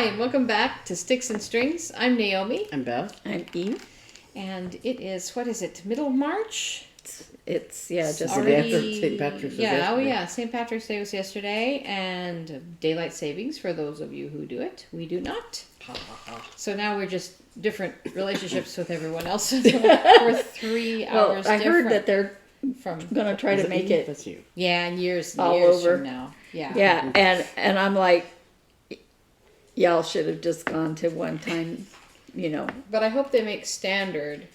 Hi, and welcome back to Sticks and Strings. I'm Naomi. I'm Bev. I'm Eve. And it is, what is it, middle of March? It's just the day after St. Patrick's was yeah, yesterday. oh yeah, St. Patrick's Day was yesterday, and daylight savings for those of you who do it. We do not. So now we're just different relationships with everyone else. We're 3 hours I different. heard that they're from going to try to make it That's you. yeah, years all years over from now. Yeah. Yeah, and I'm like, y'all should have just gone to one time, But I hope they make standard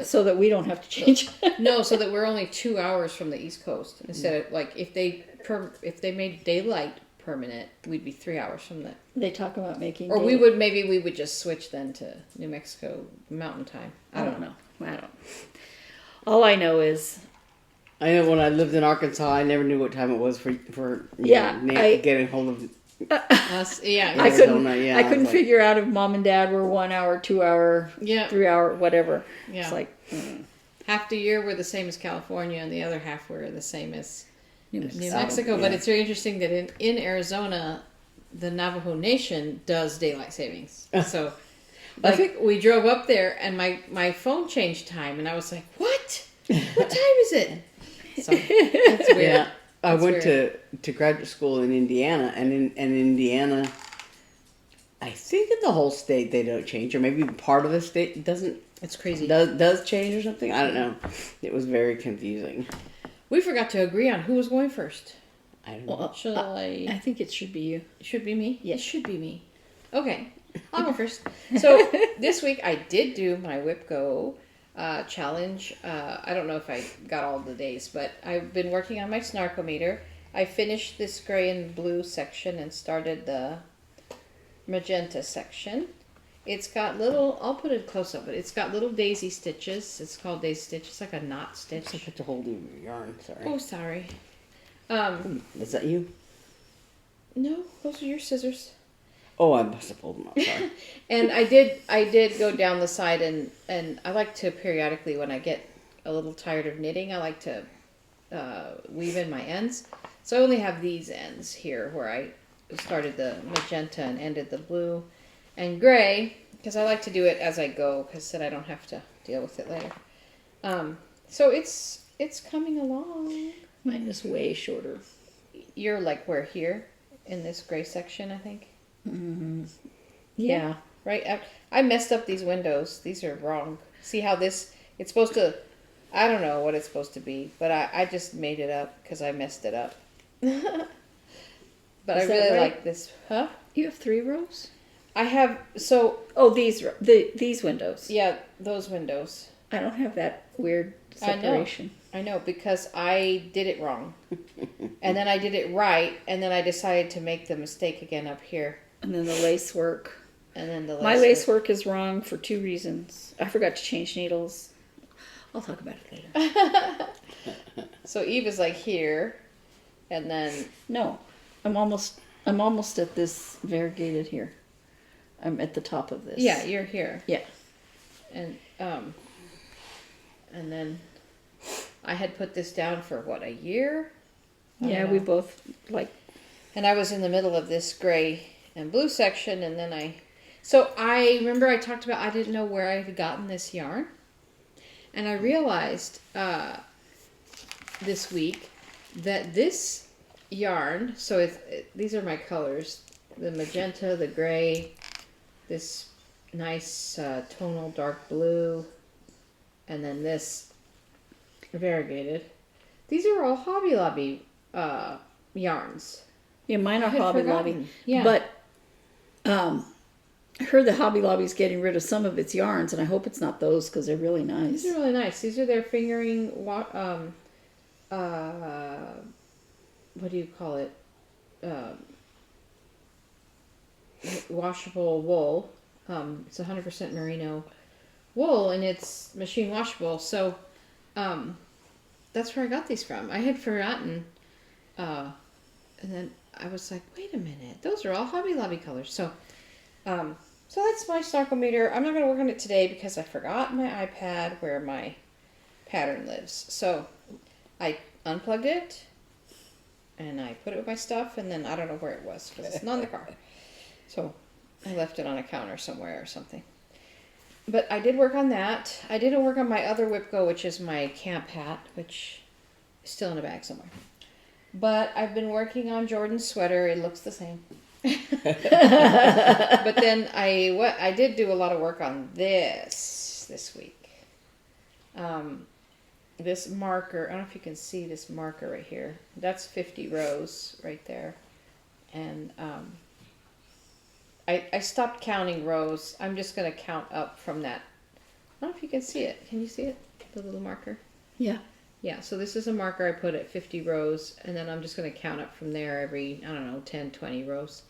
so that we don't have to change. No, so that we're only 2 hours from the East Coast instead of like if they made daylight permanent, we'd be 3 hours from that. They talk about making. Or we would just switch then to New Mexico Mountain Time. I don't know. I don't. All I know is. I know when I lived in Arkansas, I never knew what time it was for getting hold of. Yeah, I couldn't. Yeah, I couldn't figure out if mom and dad were 1 hour, 2 hour, 3 hour, whatever. Yeah. It's like half the year we're the same as California, and the other half we're the same as New Mexico. Yeah. But it's very interesting that in Arizona, the Navajo Nation does daylight savings. So, I think we drove up there, and my phone changed time, and I was like, "What? What time is it?" So it's weird. Yeah. I went to graduate school in Indiana, and in Indiana, I think in the whole state they don't change, or maybe part of the state doesn't. It's crazy. Does change or something? I don't know. It was very confusing. We forgot to agree on who was going first. I don't know. well, Shall I? I think it should be you. It should be me? Yeah. It should be me. Okay. I'll go first. So this week I did do my WIP-GO challenge. I don't know if I got all the days, but I've been working on my snarkometer. I finished this gray and blue section and started the magenta section. It's got little, I'll put it close up, but it's got little daisy stitches. It's called daisy stitch. It's like a knot stitch. I put the whole your yarn. Sorry. Oh, sorry. Is that you? No, those are your scissors. Oh, I must have pulled them up. Sorry. And I did go down the side, and I like to periodically, when I get a little tired of knitting, I like to weave in my ends. So I only have these ends here where I started the magenta and ended the blue and gray, because I like to do it as I go, because then I don't have to deal with it later. So it's coming along. Mine is way shorter. You're like where here in this gray section, I think. Mm-hmm. Yeah. Right? I messed up these windows. These are wrong. See how it's supposed to, I don't know what it's supposed to be, but I just made it up because I messed it up. But Is I that really right? like this. Huh? You have 3 rows? I have, so. Oh, these windows. Yeah, those windows. I don't have that weird separation. I know, because I did it wrong. And then I did it right, and then I decided to make the mistake again up here. And then the lace work. And then the My lace work is wrong for 2 reasons. I forgot to change needles. I'll talk about it later. So Eve is like here, and then. No, I'm almost at this variegated here. I'm at the top of this. Yeah, you're here. Yeah. And then I had put this down for what, a year? Yeah, we both like. And I was in the middle of this gray and blue section, and then I remember I talked about I didn't know where I had gotten this yarn, and I realized this week that this yarn. So these are my colors: the magenta, the gray, this nice tonal dark blue, and then this variegated. These are all Hobby Lobby yarns. Yeah, mine are Hobby Lobby. Yeah. But I heard that Hobby Lobby's getting rid of some of its yarns, and I hope it's not those because they're really nice. These are really nice. These are their fingering, what do you call it? Washable wool. It's 100% merino wool, and it's machine washable. So that's where I got these from. I had forgotten, and then I was like, wait a minute, those are all Hobby Lobby colors. So that's my snarkometer. I'm not going to work on it today because I forgot my iPad where my pattern lives. So I unplugged it, and I put it with my stuff, and then I don't know where it was because it's not in the car. So I left it on a counter somewhere or something. But I did work on that. I didn't work on my other WIP-GO, which is my camp hat, which is still in a bag somewhere. But I've been working on Jordan's sweater. It looks the same. But then I did do a lot of work on this week. This marker, I don't know if you can see this marker right here. That's 50 rows right there. And I stopped counting rows. I'm just going to count up from that. I don't know if you can see it. Can you see it? The little marker? Yeah. Yeah, so this is a marker I put at 50 rows, and then I'm just going to count up from there every, I don't know, 10, 20 rows.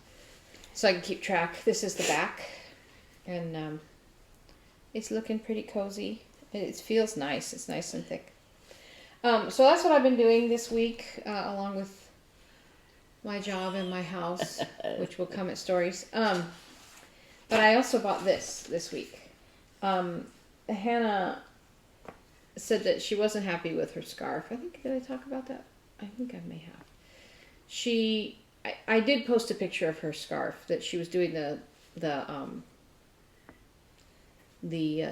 So I can keep track. This is the back, and it's looking pretty cozy. It feels nice. It's nice and thick. So that's what I've been doing this week, along with my job and my house, which will come at stories. But I also bought this week. Hannah said that she wasn't happy with her scarf. Did I talk about that? I think I may have. I did post a picture of her scarf that she was doing the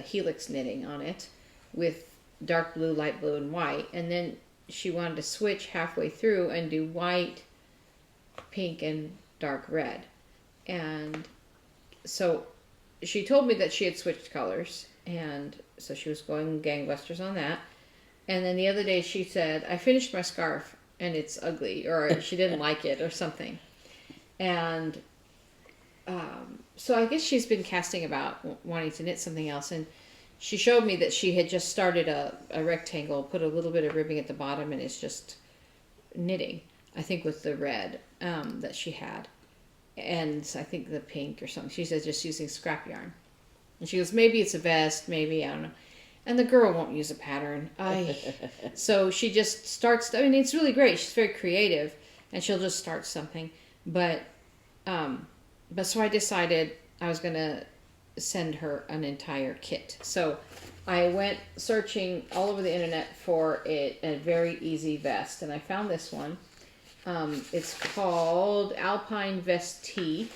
helix knitting on it with dark blue, light blue, and white. And then she wanted to switch halfway through and do white, pink, and dark red. And so she told me that she had switched colors, and so she was going gangbusters on that. And then the other day she said, I finished my scarf and it's ugly, or she didn't like it or something. And so I guess she's been casting about wanting to knit something else. And she showed me that she had just started a rectangle, put a little bit of ribbing at the bottom, and it's just knitting, I think with the red that she had. And I think the pink or something. She said just using scrap yarn. And she goes, maybe it's a vest, maybe, I don't know. And the girl won't use a pattern. So she just starts, I mean, it's really great. She's very creative, and she'll just start something. But so I decided I was going to send her an entire kit. So I went searching all over the internet for a very easy vest, and I found this one. It's called Alpine Vest Tee,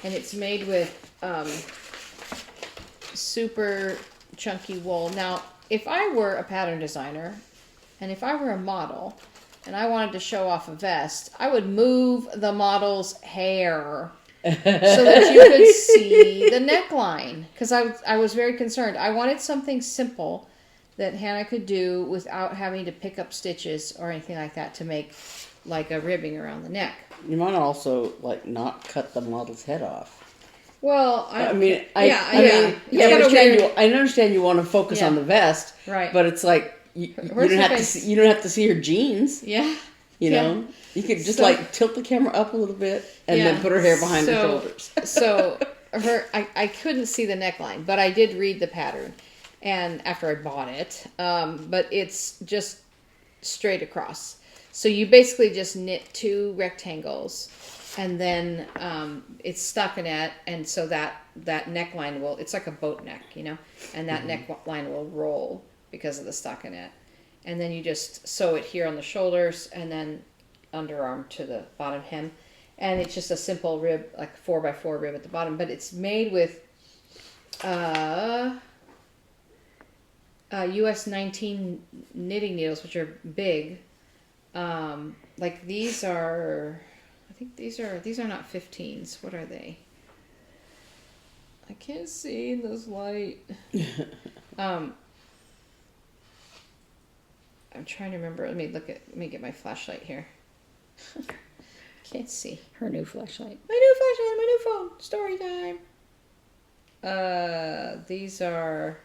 and it's made with super chunky wool. Now, if I were a pattern designer, and if I were a model, and I wanted to show off a vest, I would move the model's hair so that you could see the neckline. Because I was very concerned. I wanted something simple that Hannah could do without having to pick up stitches or anything like that to make like a ribbing around the neck. You might also not cut the model's head off. Well, I understand you want to focus on the vest, right? But it's like you don't have to see her jeans. Yeah, you know, you could just tilt the camera up a little bit and then put her hair behind her shoulders. So I couldn't see the neckline, but I did read the pattern, and after I bought it, but it's just straight across. So you basically just knit 2 rectangles. And then it's stockinette, and so that neckline it's like a boat neck, you know, and that neckline will roll because of the stockinette. And then you just sew it here on the shoulders and then underarm to the bottom hem. And it's just a simple rib, like 4x4 rib at the bottom, but it's made with US 19 knitting needles, which are big. Like these are... I think these are not 15s. What are they? I can't see in this light. I'm trying to remember. Let me get my flashlight here. Can't see. Her new flashlight. My new flashlight, my new phone. Story time. These are...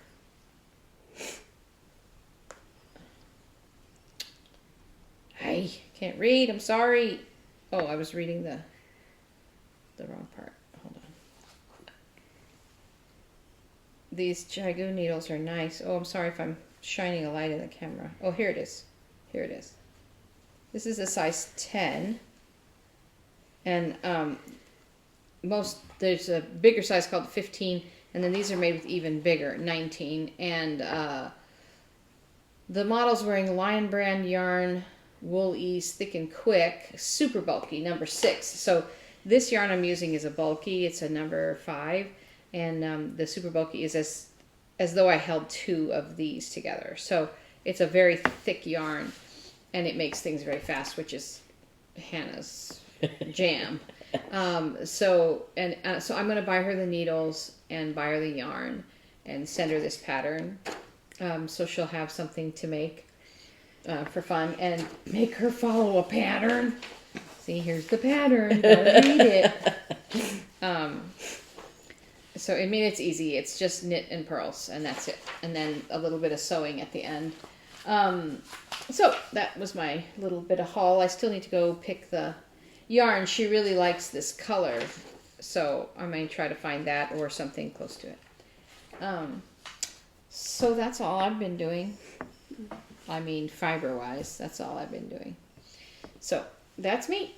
I can't read. I'm sorry. Oh, I was reading the wrong part. Hold on. These Jagu needles are nice. Oh, I'm sorry if I'm shining a light in the camera. Oh, here it is. Here it is. This is a size 10. And there's a bigger size called 15, and then these are made with even bigger, 19. And the model's wearing Lion Brand yarn, Wool Ease Thick and Quick, super bulky, number 6. So This yarn I'm using is a bulky. It's a number 5, and the super bulky is as though I held 2 of these together. So it's a very thick yarn, and it makes things very fast, which is Hannah's jam. So I'm going to buy her the needles and buy her the yarn and send her this pattern. So she'll have something to make for fun, and make her follow a pattern. See, here's the pattern. Go read it. So, I mean, it's easy. It's just knit and purls, and that's it. And then a little bit of sewing at the end. So that was my little bit of haul. I still need to go pick the yarn. She really likes this color, so I might try to find that or something close to it. So that's all I've been doing. I mean, fiber-wise, that's all I've been doing. So that's me.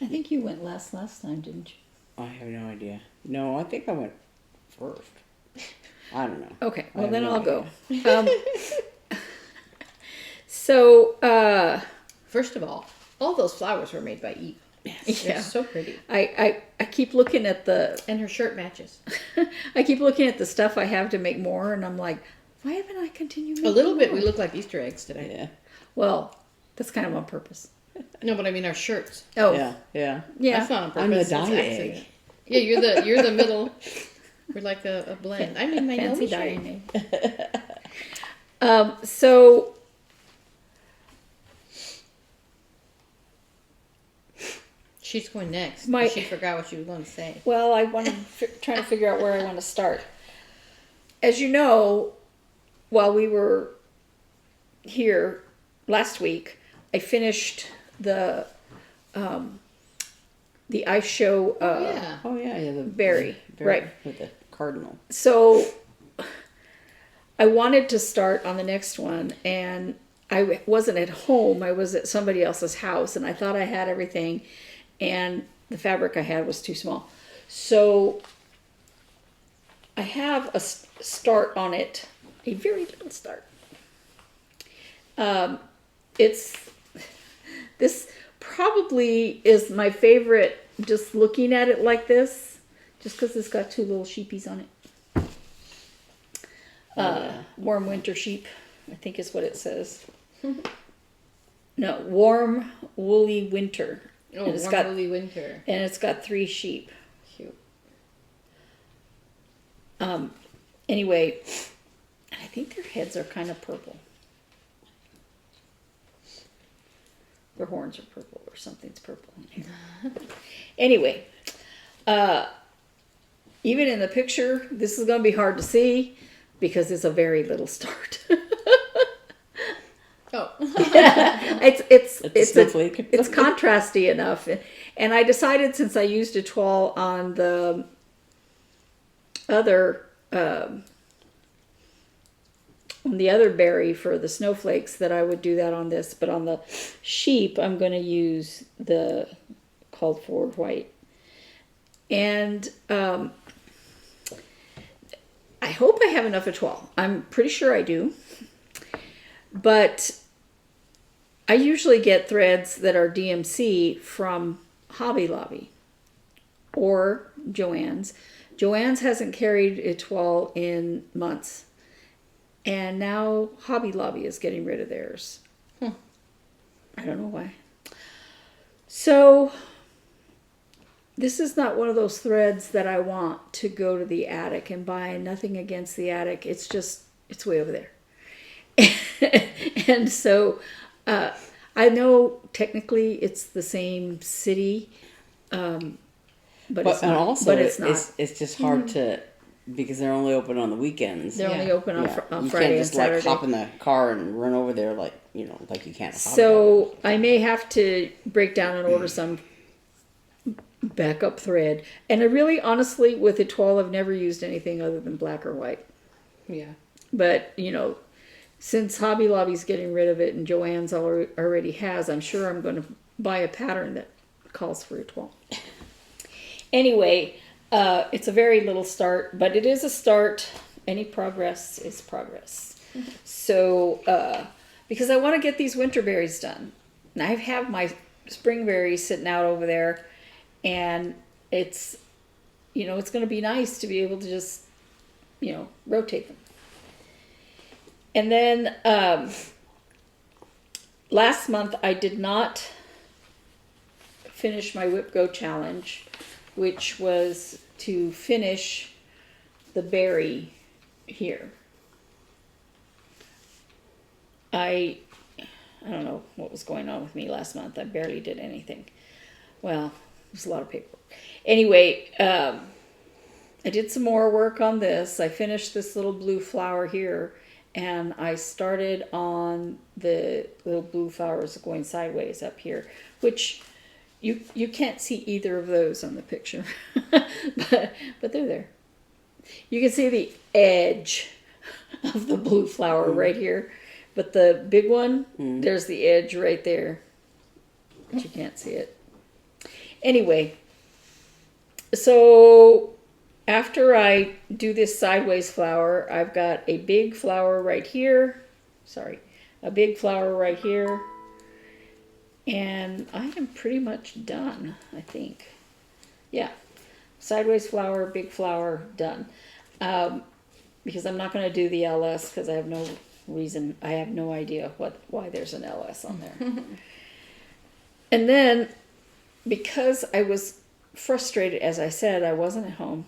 I think you went last time, didn't you? I have no idea. No, I think I went first. I don't know. Okay, well then I'll go. So, first of all those flowers were made by Eve. Yes. They're so pretty. I keep looking at the... And her shirt matches. I keep looking at the stuff I have to make more, and I'm like, why haven't I continued making A little bit. more? We look like Easter eggs today. Yeah. Well, that's kind of on purpose. No, but I mean our shirts. Oh, Yeah. That's not on purpose. I'm the It's dye accident. egg. Yeah, you're the middle. We're like a blend. I made my fancy own dyeing shirt. name. So She's going next. My- She forgot what she was going to say. well, I want to trying to figure out where I want to start. As you know, while we were here last week, I finished the ice show. Yeah. Oh yeah. The berry, right. with the cardinal. So I wanted to start on the next one, and I wasn't at home. I was at somebody else's house, and I thought I had everything, and the fabric I had was too small. So I have a start on it, a very little start. This probably is my favorite, just looking at it like this, just because it's got 2 little sheepies on it. Warm winter sheep, I think is what it says. No, warm woolly winter. Oh, And it's warm got- woolly winter. And it's got 3 sheep. Cute. Anyway, I think their heads are kind of purple. Their horns are purple, or something's purple in here. Anyway, even in the picture, this is going to be hard to see because it's a very little start. Oh. it's snowflake. it's contrasty enough, and I decided, since I used a toile on the other berry for the snowflakes, that I would do that on this, but on the sheep I'm going to use the called forward white. And I hope I have enough of toile. I'm pretty sure I do. But I usually get threads that are DMC from Hobby Lobby or Joann's. Joann's hasn't carried a toile in months. And now Hobby Lobby is getting rid of theirs. I don't know why. So this is not one of those threads that I want to go to the attic and buy. Nothing against the attic. It's just, it's way over there. And so I know technically it's the same city, but it's and not. also But it's not. It's just hard to, because they're only open on the weekends. They're only open on, on you Friday can't just and Saturday. like hop in the car and run over there like you can't. So I may have to break down and order some backup thread. And I really, honestly, with a toile, I've never used anything other than black or white. Yeah. But, since Hobby Lobby's getting rid of it and Joann's already has, I'm sure I'm going to buy a pattern that calls for a toile. Anyway, it's a very little start, but it is a start. Any progress is progress. So, because I want to get these winter berries done. And I have my spring berries sitting out over there, and it's, it's going to be nice to be able to just, rotate them. And then last month I did not finish my WIP-GO challenge, which was to finish the berry here. I don't know what was going on with me last month. I barely did anything. Well, it was a lot of paperwork. Anyway, I did some more work on this. I finished this little blue flower here, and I started on the little blue flowers going sideways up here, which you can't see either of those on the picture, but they're there. You can see the edge of the blue flower right here, but the big one, there's the edge right there, but you can't see it. Anyway, so after I do this sideways flower, I've got a big flower right here. Sorry, a big flower right here. And I am pretty much done, I think. Yeah, sideways flower, big flower, done. Because I'm not going to do the LS because I have no reason, I have no idea why there's an LS on there. And then, because I was frustrated, as I said, I wasn't at home.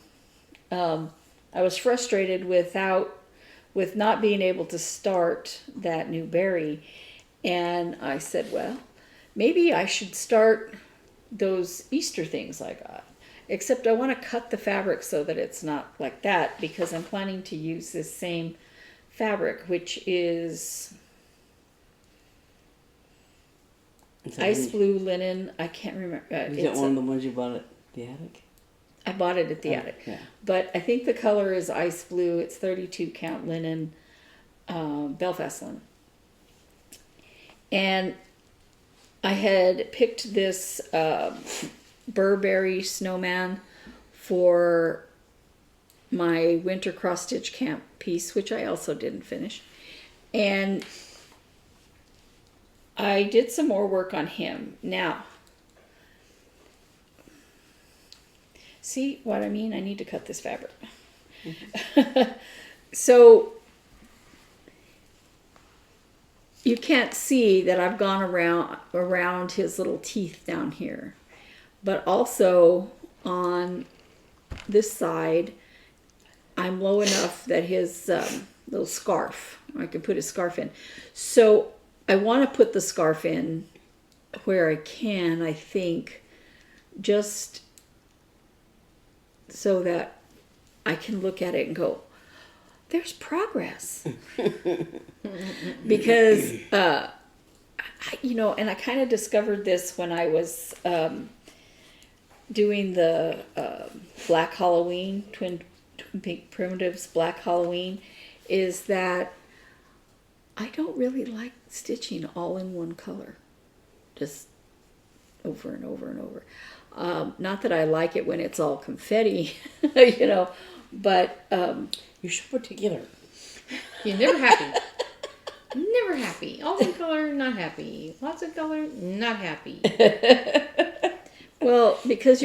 I was frustrated with not being able to start that new berry. And I said, well, maybe I should start those Easter things I got. Except I want to cut the fabric so that it's not like that, because I'm planning to use this same fabric, which is ice blue linen. I can't remember. Is it one of the ones you bought at the attic? I bought it at the attic. Yeah. But I think the color is ice blue. It's 32 count linen, Belfast linen. And I had picked this Burberry snowman for my winter cross stitch camp piece, which I also didn't finish. And I did some more work on him. Now, see what I mean? I need to cut this fabric. So you can't see that I've gone around his little teeth down here. But also on this side, I'm low enough that his little scarf, I can put his scarf in. So I want to put the scarf in where I can, I think, just so that I can look at it and go, there's progress. Because, and I kind of discovered this when I was doing the Black Halloween, Twin Peak Primitives Black Halloween, is that I don't really like stitching all in one color, just over and over and over. Not that I like it when it's all confetti, but You should put together. You're never happy. Never happy. All in color, not happy. Lots of color, not happy. Well, because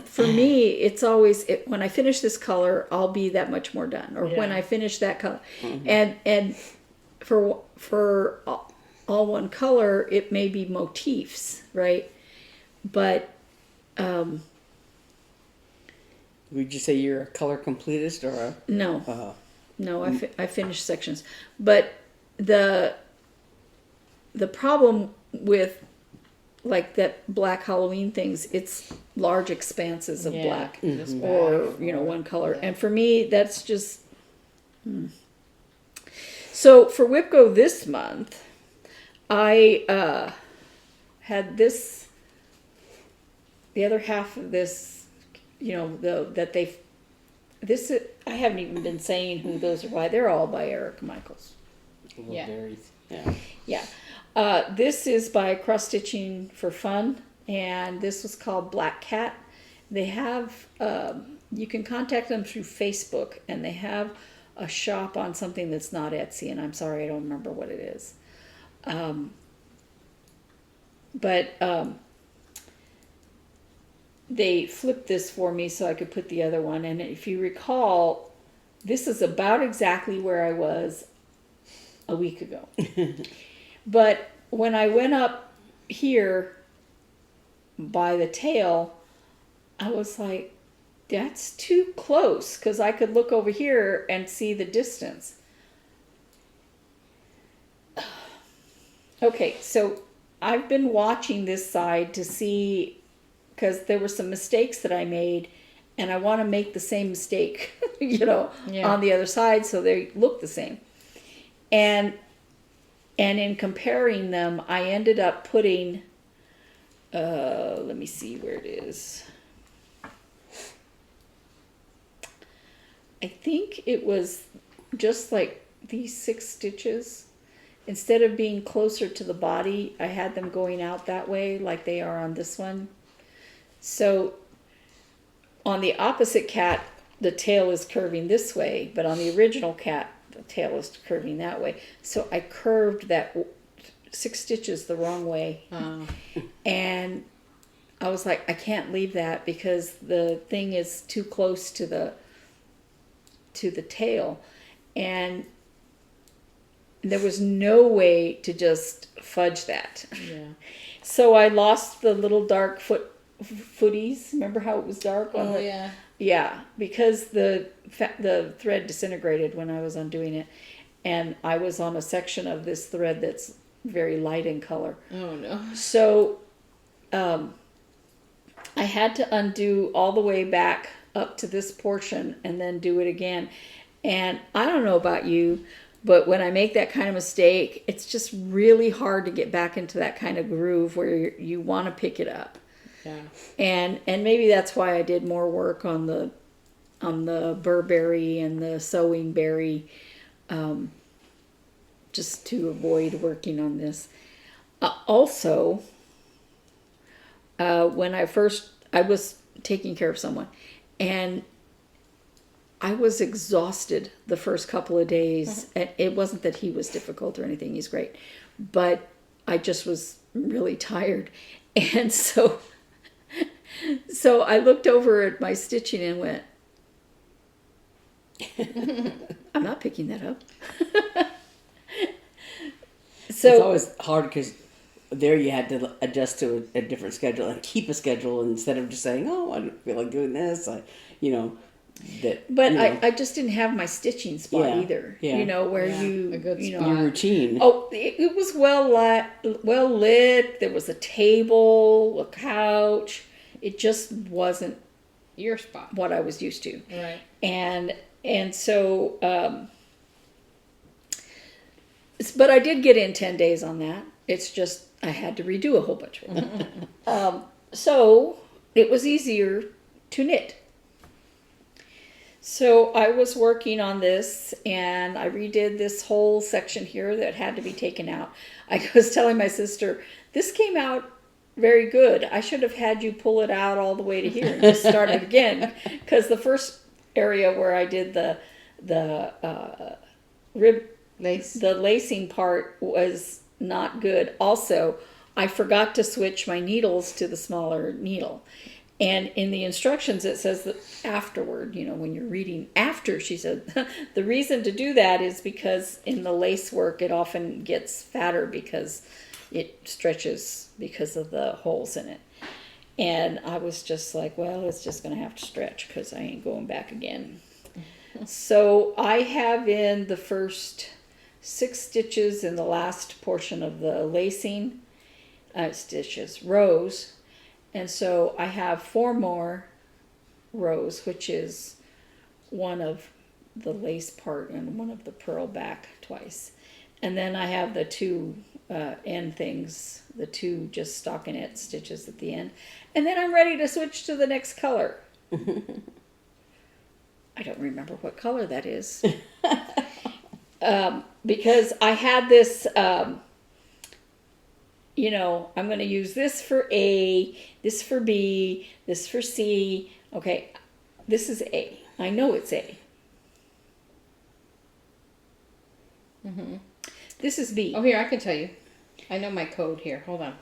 for me, it's always when I finish this color, I'll be that much more done. Or when I finish that color, and for all one color, it may be motifs, right? But would you say you're a color completist or a no? No, I finish sections. But the problem with like that Black Halloween things, it's large expanses of black or one color, and for me that's just So for WIP-GO this month, I had the other half of this, I haven't even been saying who those are by. They're all by Erica Michaels. Yeah. This is by Cross Stitching for Fun, and this was called Black Cat. They have, you can contact them through Facebook, and they have a shop on something that's not Etsy, and I'm sorry, I don't remember what it is. they flipped this for me so I could put the other one. And if you recall, this is about exactly where I was a week ago. But when I went up here by the tail, I was like, that's too close, because I could look over here and see the distance. Okay, so I've been watching this side to see, because there were some mistakes that I made, and I want to make the same mistake, on the other side so they look the same. And in comparing them, I ended up putting, let me see where it is. I think it was just like these 6 stitches. Instead of being closer to the body, I had them going out that way like they are on this one. So on the opposite cat, the tail is curving this way, but on the original cat, the tail is curving that way. So I curved that 6 stitches the wrong way. And I was like, I can't leave that because the thing is too close to the tail. And there was no way to just fudge that. Yeah. So I lost the little dark footies. Remember how it was dark? Yeah. Yeah, because the thread disintegrated when I was undoing it. And I was on a section of this thread that's very light in color. Oh, no. So I had to undo all the way back up to this portion and then do it again. And I don't know about you, but when I make that kind of mistake, it's just really hard to get back into that kind of groove where you want to pick it up. Yeah. And maybe that's why I did more work on the Burberry and the sewing berry, just to avoid working on this. Also, when I was taking care of someone, and I was exhausted the first couple of days. And it wasn't that he was difficult or anything. He's great. But I just was really tired. And so I looked over at my stitching and went, I'm not picking that up. So it's always hard because there you had to adjust to a different schedule and keep a schedule instead of just saying, oh, I don't feel like doing this. I just didn't have my stitching spot either. Yeah. Where a good spot. Your routine. Oh, it was well lit. There was a table, a couch. It just wasn't Your spot. what I was used to. Right. And so, but I did get in 10 days on that. It's just I had to redo a whole bunch of it. So it was easier to knit. So I was working on this, and I redid this whole section here that had to be taken out. I was telling my sister, this came out very good. I should have had you pull it out all the way to here and just start it again. Because the first area where I did the lacing part was not good. Also, I forgot to switch my needles to the smaller needle. And in the instructions, it says that afterward, when you're reading after, she said, the reason to do that is because in the lace work, it often gets fatter because it stretches because of the holes in it. And I was just like, well, it's just going to have to stretch because I ain't going back again. So I have in the first 6 stitches in the last portion of the lacing rows. And so I have 4 more rows, which is one of the lace part and one of the purl back twice. And then I have the 2 end things, the 2 just stockinette stitches at the end. And then I'm ready to switch to the next color. I don't remember what color that is. Because I had this... I'm going to use this for A, this for B, this for C. Okay, this is A. I know it's A. Mm-hmm. This is B. Oh, here, I can tell you. I know my code here. Hold on.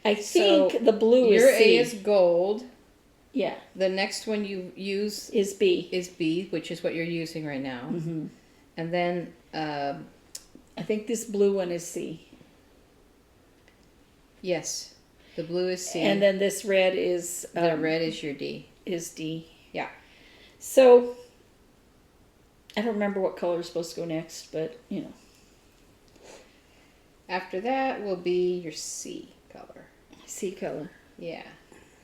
I think the blue is your C. A is gold. Yeah. The next one you use Is B. is B, which is what you're using right now. Mm-hmm. And then I think this blue one is C. yes, the blue is C. And then this red is the red is your D. Is D. Yeah. So I don't remember what color is supposed to go next, but you know. After that will be your C color. C color. Yeah.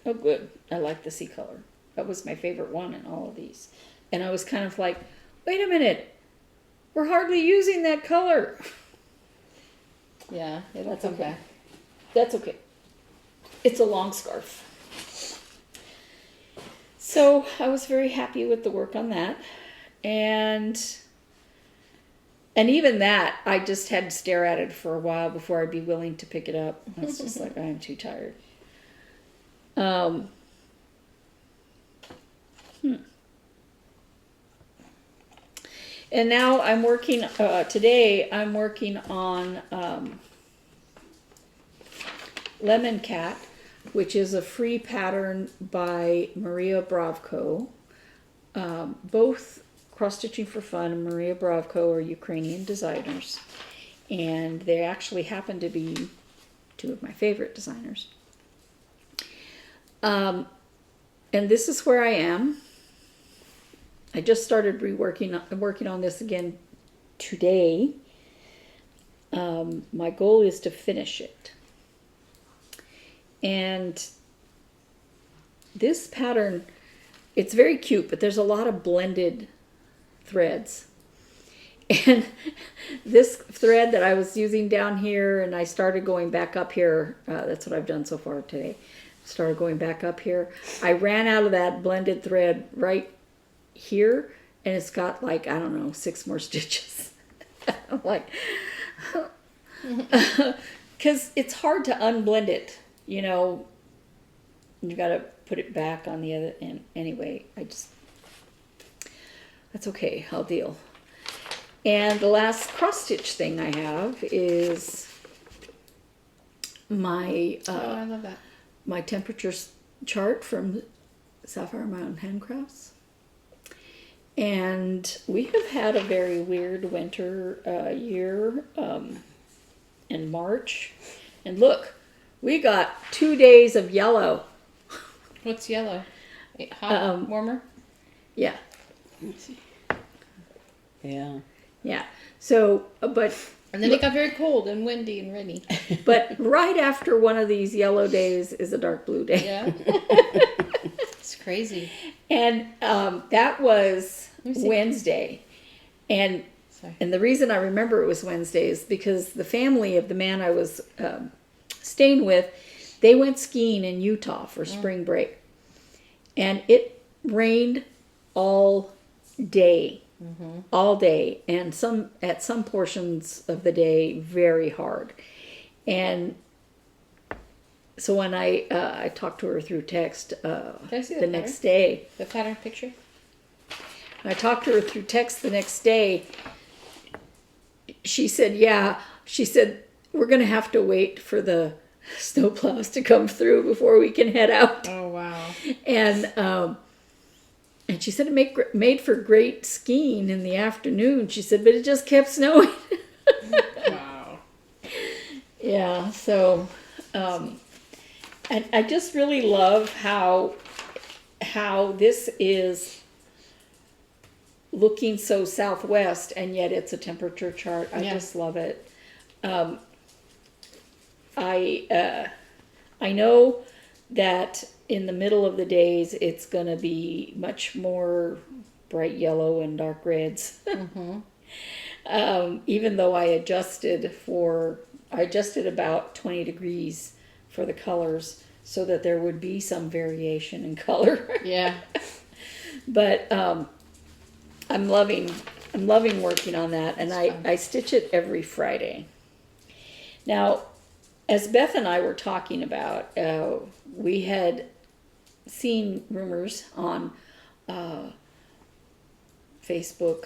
Oh, good. I like the C color. That was my favorite one in all of these. And I was kind of like, wait a minute. We're hardly using that color. Yeah, it'll That's come okay. back. That's okay. It's a long scarf. So I was very happy with the work on that. And even that, I just had to stare at it for a while before I'd be willing to pick it up. I was just like, I'm too tired. And now I'm working, today I'm working on Lemon Cat, which is a free pattern by Maria Bravko. Both Cross Stitching for Fun and Maria Bravko are Ukrainian designers. And they actually happen to be two of my favorite designers. And this is where I am. I just started working on this again today. My goal is to finish it. And this pattern, it's very cute, but there's a lot of blended threads. And this thread that I was using down here, and I started going back up here, that's what I've done so far today. Started going back up here. I ran out of that blended thread right here, and it's got like, I don't know, 6 more stitches. I'm like, because it's hard to unblend it, you know. You got to put it back on the other end. Anyway, that's okay, I'll deal. And the last cross stitch thing I have is my I love that. my temperature chart from Sapphire Mountain Handcrafts. And we have had a very weird winter year in March. And look, we got 2 days of yellow. What's yellow? Hot, warmer? Yeah. Yeah. Yeah. So, but... And then it got very cold and windy and rainy. But right after one of these yellow days is a dark blue day. Yeah. It's crazy. And that was Wednesday. And Sorry. the reason I remember it was Wednesday is because the family of the man I was staying with, they went skiing in Utah for spring break. And it rained all day. Mm-hmm. All day. And at some portions of the day, very hard. And so when I talked to her through text the next day. The pattern picture? I talked to her through text the next day. She said, we're going to have to wait for the snowplows to come through before we can head out. Oh, wow. And she said it made for great skiing in the afternoon. She said, but it just kept snowing. Wow. Yeah, so... and I just really love how this is looking so southwest, and yet it's a temperature chart. I just love it. I know that in the middle of the days it's going to be much more bright yellow and dark reds. Mm-hmm. Even though I adjusted about 20 degrees for the colors so that there would be some variation in color. Yeah. But I'm loving working on that, and I stitch it every Friday. Now, as Beth and I were talking about, we had seen rumors on Facebook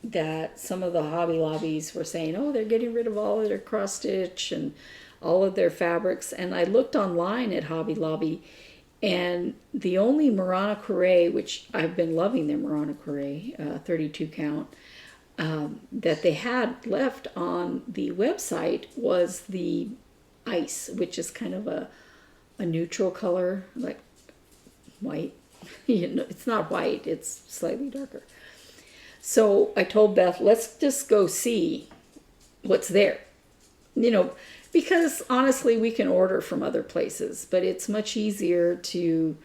that some of the Hobby Lobbies were saying, oh, they're getting rid of all of their cross stitch and all of their fabrics. And I looked online at Hobby Lobby, And the only Murano Crochet, which I've been loving their Murano Crochet, 32 count, that they had left on the website was the ice, which is kind of a neutral color, like white. It's not white, it's slightly darker. So I told Beth, let's just go see what's there. Because honestly, we can order from other places, but it's much easier to,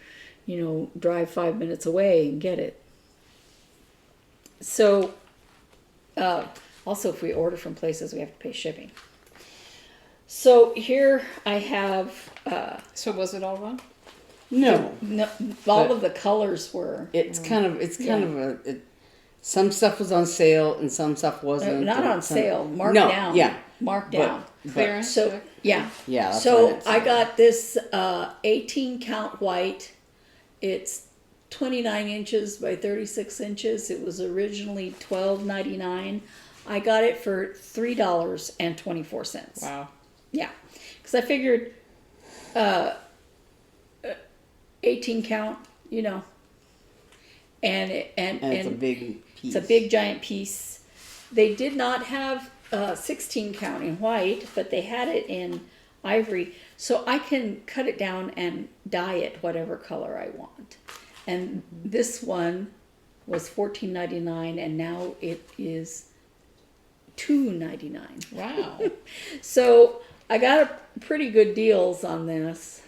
drive 5 minutes away and get it. So, also if we order from places, we have to pay shipping. So here I have. So was it all wrong? No, all of the colors were. It's kind of some stuff was on sale and some stuff wasn't. Not on sale. Marked down. Yeah. Marked down. Clearance. So yeah. Yeah. So I got this 18 count white. It's 29 inches by 36 inches. It was originally $12.99. I got it for $3.24. Wow. Yeah, because I figured 18 count, and it's a big piece. It's a big giant piece. They did not have 16 count in white, but they had it in ivory, so I can cut it down and dye it whatever color I want. And this one was $14.99, and now it is $2.99. Wow. So I got pretty good deals on this.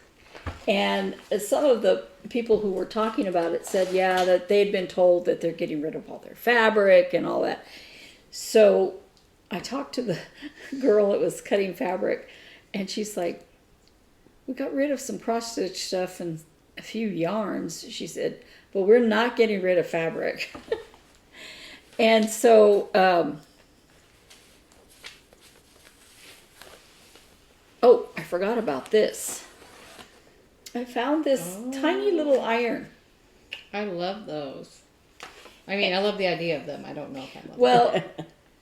And some of the people who were talking about it said, yeah, that they'd been told that they're getting rid of all their fabric and all that. So I talked to the girl that was cutting fabric, and she's like, we got rid of some cross-stitch stuff and a few yarns, she said, but we're not getting rid of fabric. And so, oh, I forgot about this. I found this tiny little iron. I love those. I mean, I love the idea of them. I don't know if I love them. Well,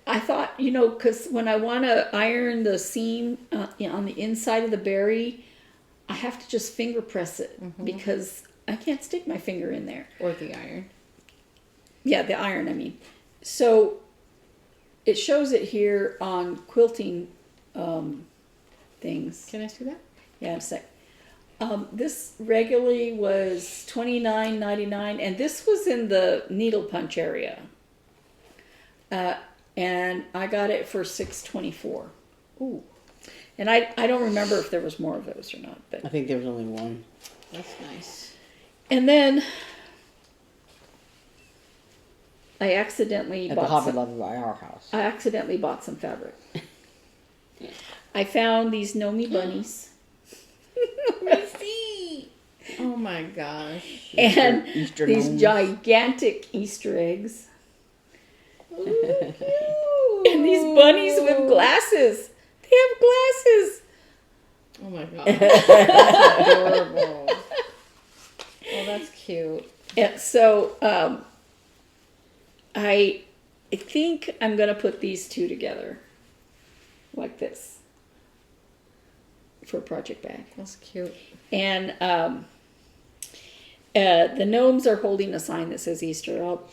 I thought, because when I want to iron the seam on the inside of the berry, I have to just finger press it because I can't stick my finger in there. Or the iron. Yeah, the iron, I mean. So it shows it here on quilting things. Can I see that? Yeah, in a sec. This regularly was $29.99, and this was in the needle punch area. And I got it for $6.24. Ooh. And I don't remember if there was more of those or not. But I think there was only one. That's nice. and then I accidentally At the bought Hobby some, Lobby by our house. I accidentally bought some fabric. I found these Nomi bunnies. Oh my gosh. And Easter these gnomes. gigantic Easter eggs. Ooh, cute. And these bunnies with glasses. They have glasses. Oh my god. That's adorable. Oh, that's cute. And so I think I'm going to put these two together like this for a project bag. That's cute. And the gnomes are holding a sign that says Easter. I'll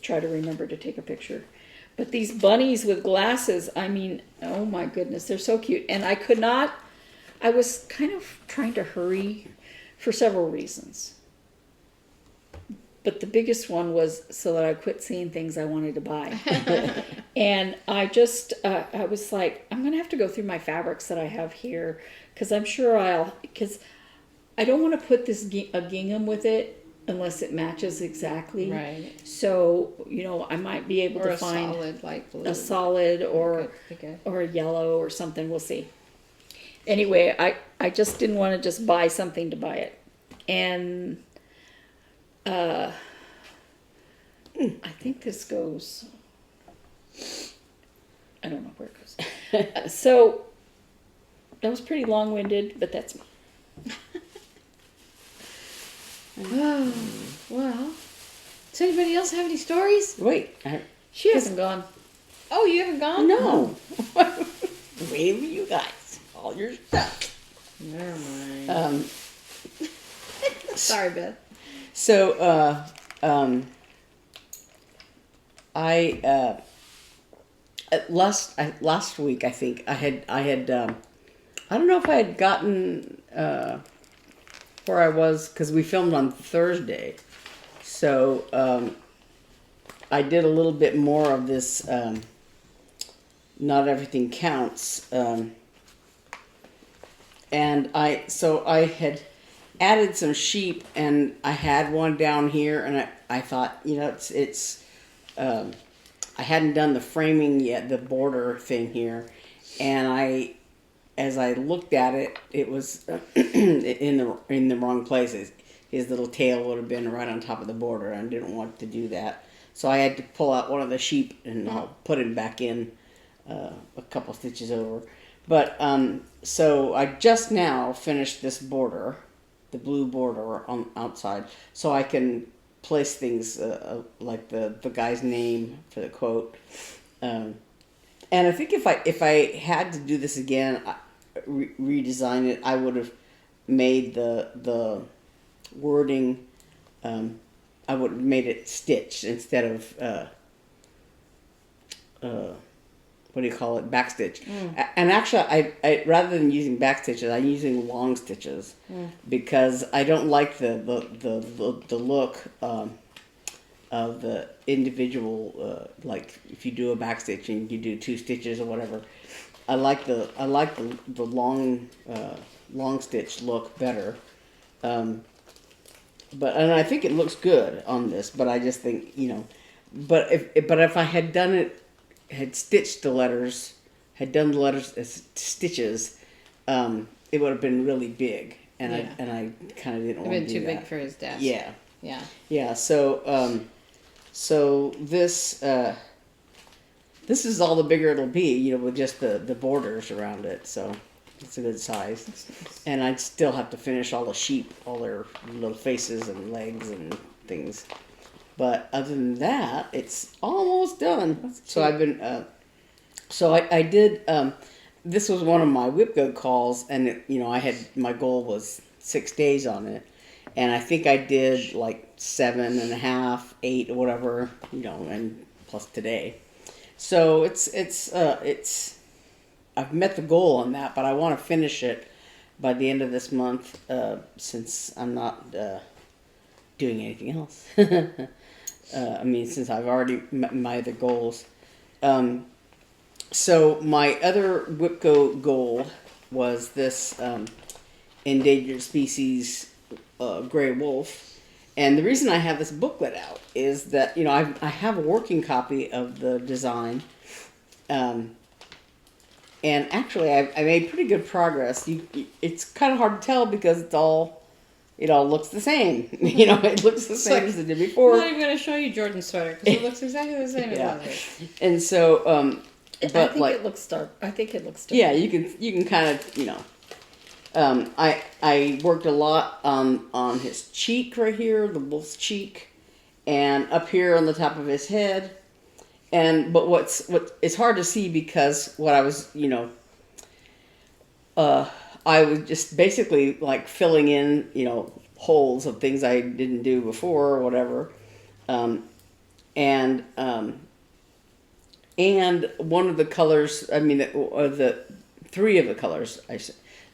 try to remember to take a picture. But these bunnies with glasses, I mean, oh my goodness, they're so cute. And I was kind of trying to hurry for several reasons. But the biggest one was so that I quit seeing things I wanted to buy. And I just, I was like, I'm going to have to go through my fabrics that I have here, because I'm sure because I don't want to put a gingham with it unless it matches exactly. Right. So, I might be able to find solid light blue. a solid or a yellow or something. We'll see. Anyway, I just didn't want to just buy something to buy it. And I think this goes, I don't know where it goes. So that was pretty long-winded, but that's me. Oh, well. Does anybody else have any stories? Wait. She hasn't gone. Oh, you haven't gone? No. Wait for you guys. All your stuff. Never mind. Sorry, Beth. So, last week I think I had I don't know if I had gotten where I was because we filmed on Thursday, so I did a little bit more of this. Not everything counts, and I had added some sheep, and I had one down here, and I thought, it's I hadn't done the framing yet, the border thing here, and as I looked at it, it was in the wrong places. His little tail would have been right on top of the border, and I didn't want to do that, so I had to pull out one of the sheep and I'll put him back in a couple stitches over. But so I just now finished this border, the blue border on outside, so I can place things like the guy's name for the quote. And I think if I had to do this again, redesign it, I would have made the wording. I would have made it stitched instead of what do you call it, back stitch. And actually, I rather than using back stitches, I'm using long stitches because I don't like the look of the individual. Like if you do a back stitch and you do 2 stitches or whatever, I like the long stitch look better. But I think it looks good on this. But I just think but if I had done it. Had stitched the letters, had done the letters as stitches, it would have been really big, and I kind of didn't want to do that. It would have been too big for his desk. Yeah. So this is all the bigger it'll be, with just the borders around it. So it's a good size. Nice. And I'd still have to finish all the sheep, all their little faces and legs and things. But other than that, it's almost done. So I've been, I did, this was one of my WIP-GO calls, and I had, my goal was 6 days on it. And I think I did like 7.5, 8 or whatever, and plus today. So it's I've met the goal on that, but I want to finish it by the end of this month, since I'm not doing anything else. Since I've already met my other goals. So my other WIP-GO goal was this endangered species gray wolf. And the reason I have this booklet out is that, I have a working copy of the design. And actually, I made pretty good progress. It's kind of hard to tell because it all looks the same. It looks the same as it did before. I'm not even going to show you Jordan's sweater because it looks exactly the same as others. And so, but I think it looks dark. Yeah, you can kind of, I worked a lot on his cheek right here, the wolf's cheek, and up here on the top of his head. But what it's hard to see because what I was, I was just basically like filling in, holes of things I didn't do before or whatever. And one of the colors, the 3 of the colors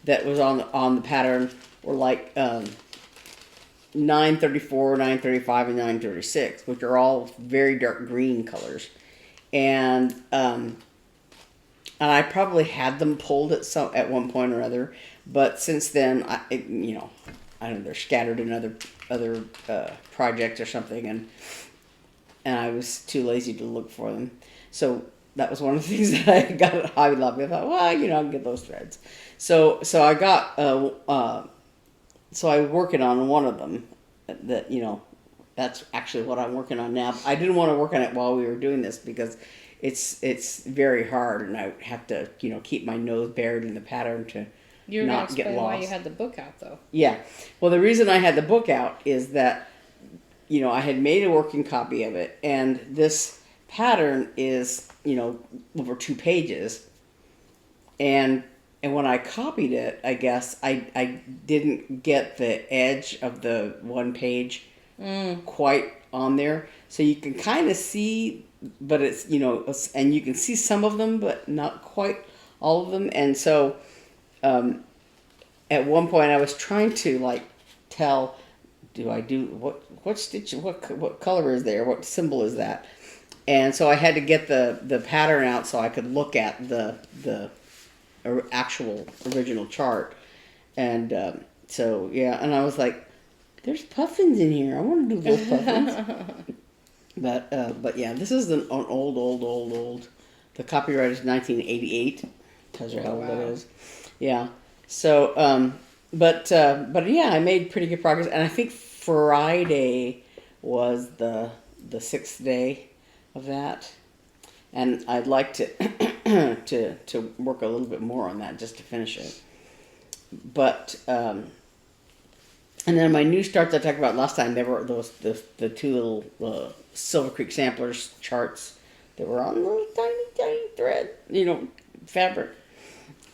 that was on the pattern were like 934, 935, and 936, which are all very dark green colors. And I probably had them pulled at one point or other, but since then, I don't know, they're scattered in other projects or something, and I was too lazy to look for them. So that was one of the things that I got at Hobby Lobby. I thought, well, I can get those threads. So I got so I'm working on one of them. That that's actually what I'm working on now. I didn't want to work on it while we were doing this because it's very hard, and I have to keep my nose buried in the pattern to You're not going to get explain lost. why you had the book out, though. Yeah. Well, the reason I had the book out is that I had made a working copy of it, and this pattern is over 2 pages, and And when I copied it, I guess I didn't get the edge of the one page quite on there. So you can kind of see, but it's, and you can see some of them, but not quite all of them. And so at one point I was trying to like tell, what stitch, what color is there? What symbol is that? And so I had to get the pattern out so I could look at the actual original chart. And so, yeah, and I was like, there's puffins in here. I want to do those puffins. But yeah, this is an old. The copyright is 1988. Tells you how old it is. Yeah. So, but yeah, I made pretty good progress. And I think Friday was the 6th day of that. And I'd like to to work a little bit more on that just to finish it. But and then my new starts I talked about last time, there were the two little Silver Creek Samplers charts that were on little tiny thread, fabric.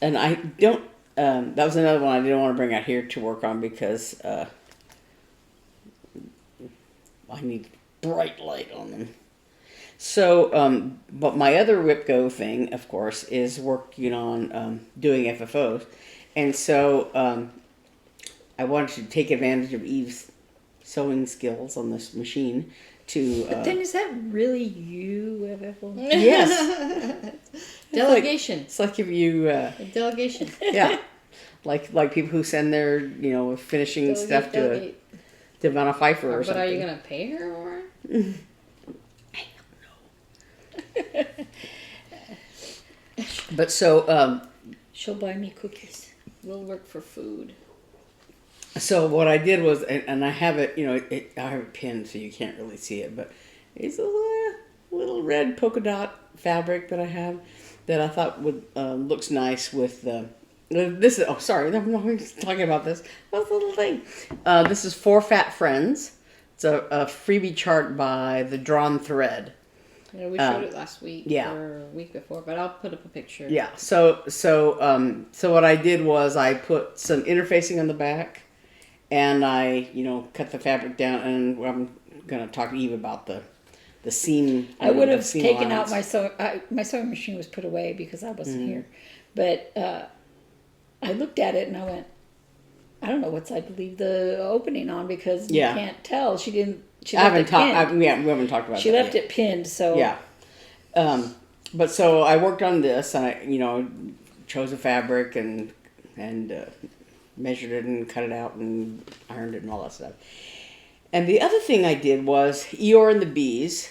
And I don't. That was another one I didn't want to bring out here to work on because I need bright light on them. So, but my other WIP-GO thing, of course, is working on doing FFOs. And so I wanted to take advantage of Eve's sewing skills on this machine to... But then is that really you, FFO? Yes. Delegation. It's like if you... Delegation. Yeah. Like people who send their, finishing stuff to Vanna Pfeiffer or something. But are you going to pay her more? But so she'll buy me cookies. We'll work for food. So what I did was, and I have it, I have it pinned so you can't really see it, but it's a little red polka dot fabric that I have that I thought would looks nice with this is, I'm not talking about this. What's the little thing? This is For Fat Friends. It's a freebie chart by The Drawn Thread. Yeah, we showed it last week or a week before, but I'll put up a picture. Yeah. So what I did was I put some interfacing on the back, and I cut the fabric down, and I'm gonna talk to Eve about the seam. I would have taken out my sewing machine was put away because I wasn't here, but I looked at it and I went, I don't know what side to leave the opening on because you can't tell. She didn't. We haven't talked about. She left it pinned, so yeah. But so I worked on this, and I chose a fabric and measured it and cut it out and ironed it and all that stuff. And the other thing I did was Eeyore and the Bees,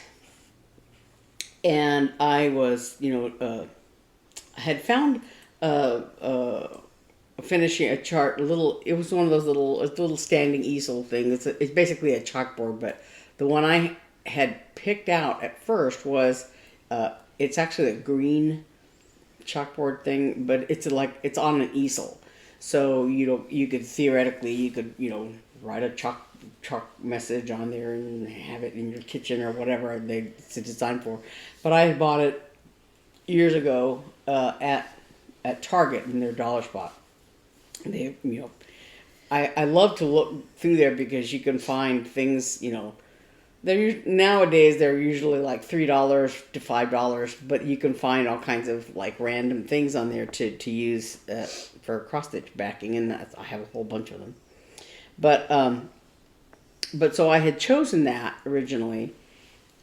and I was I had found finishing a chart, it was one of those little standing easel things. It's basically a chalkboard, but the one I had picked out at first was it's actually a green chalkboard thing, but it's on an easel. So you could theoretically write a chalk message on there and have it in your kitchen or whatever it's designed for. But I bought it years ago at Target in their dollar spot. They, I love to look through there because you can find things, nowadays they're usually like $3 to $5, but you can find all kinds of like random things on there to use for cross stitch backing, and I have a whole bunch of them. But so I had chosen that originally,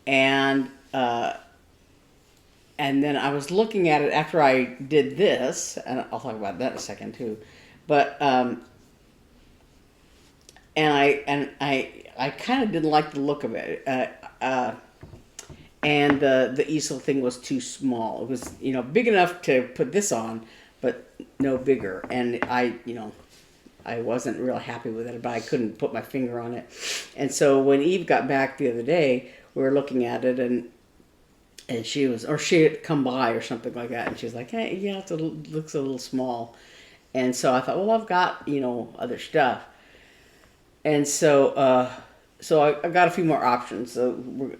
and then I was looking at it after I did this, and I'll talk about that in a second too. But and I kind of didn't like the look of it, and the easel thing was too small. It was big enough to put this on, but no bigger. And I wasn't real happy with it, but I couldn't put my finger on it. And so when Eve got back the other day, we were looking at it, and she had come by or something like that, and she was like, "Hey, yeah, it looks a little small." And so I thought, well, I've got other stuff, and so I got a few more options. So we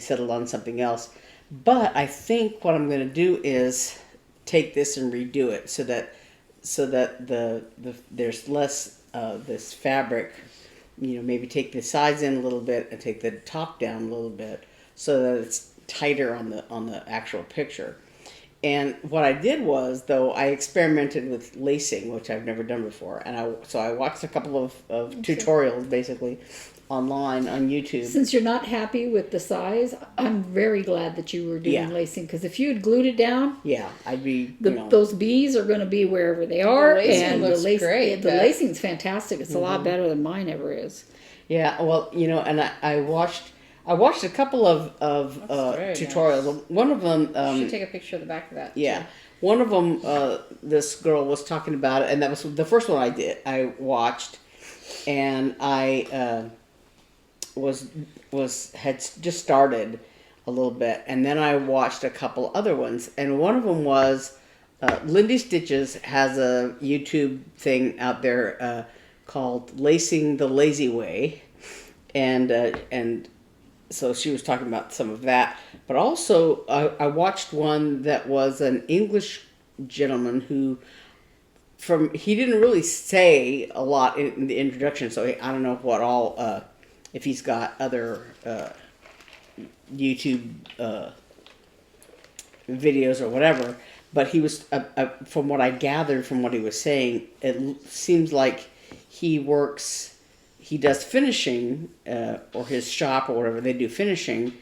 settled on something else. But I think what I'm going to do is take this and redo it so that the there's less this fabric. Maybe take the sides in a little bit and take the top down a little bit so that it's tighter on the actual picture. And what I did was, though, I experimented with lacing, which I've never done before, and I watched a couple of tutorials basically online on YouTube. Since you're not happy with the size, I'm very glad that you were doing lacing, because if you had glued it down, I'd be those bees are going to be wherever they are, lacing looks great, the lacing's fantastic. It's a lot better than mine ever is. Yeah, well, and I watched a couple of tutorials. Nice. One of them. You should take a picture of the back of that. Yeah. Too. One of them, this girl was talking about it, and that was the first one I watched, and I had just started a little bit, and then I watched a couple other ones, and one of them was Lindy Stitches has a YouTube thing out there called Lacing the Lazy Way, and so she was talking about some of that, but also I watched one that was an English gentleman who he didn't really say a lot in the introduction, so I don't know what all if he's got other YouTube videos or whatever, but he was from what I gathered from what he was saying, it seems like he does finishing, or his shop or whatever, they do finishing,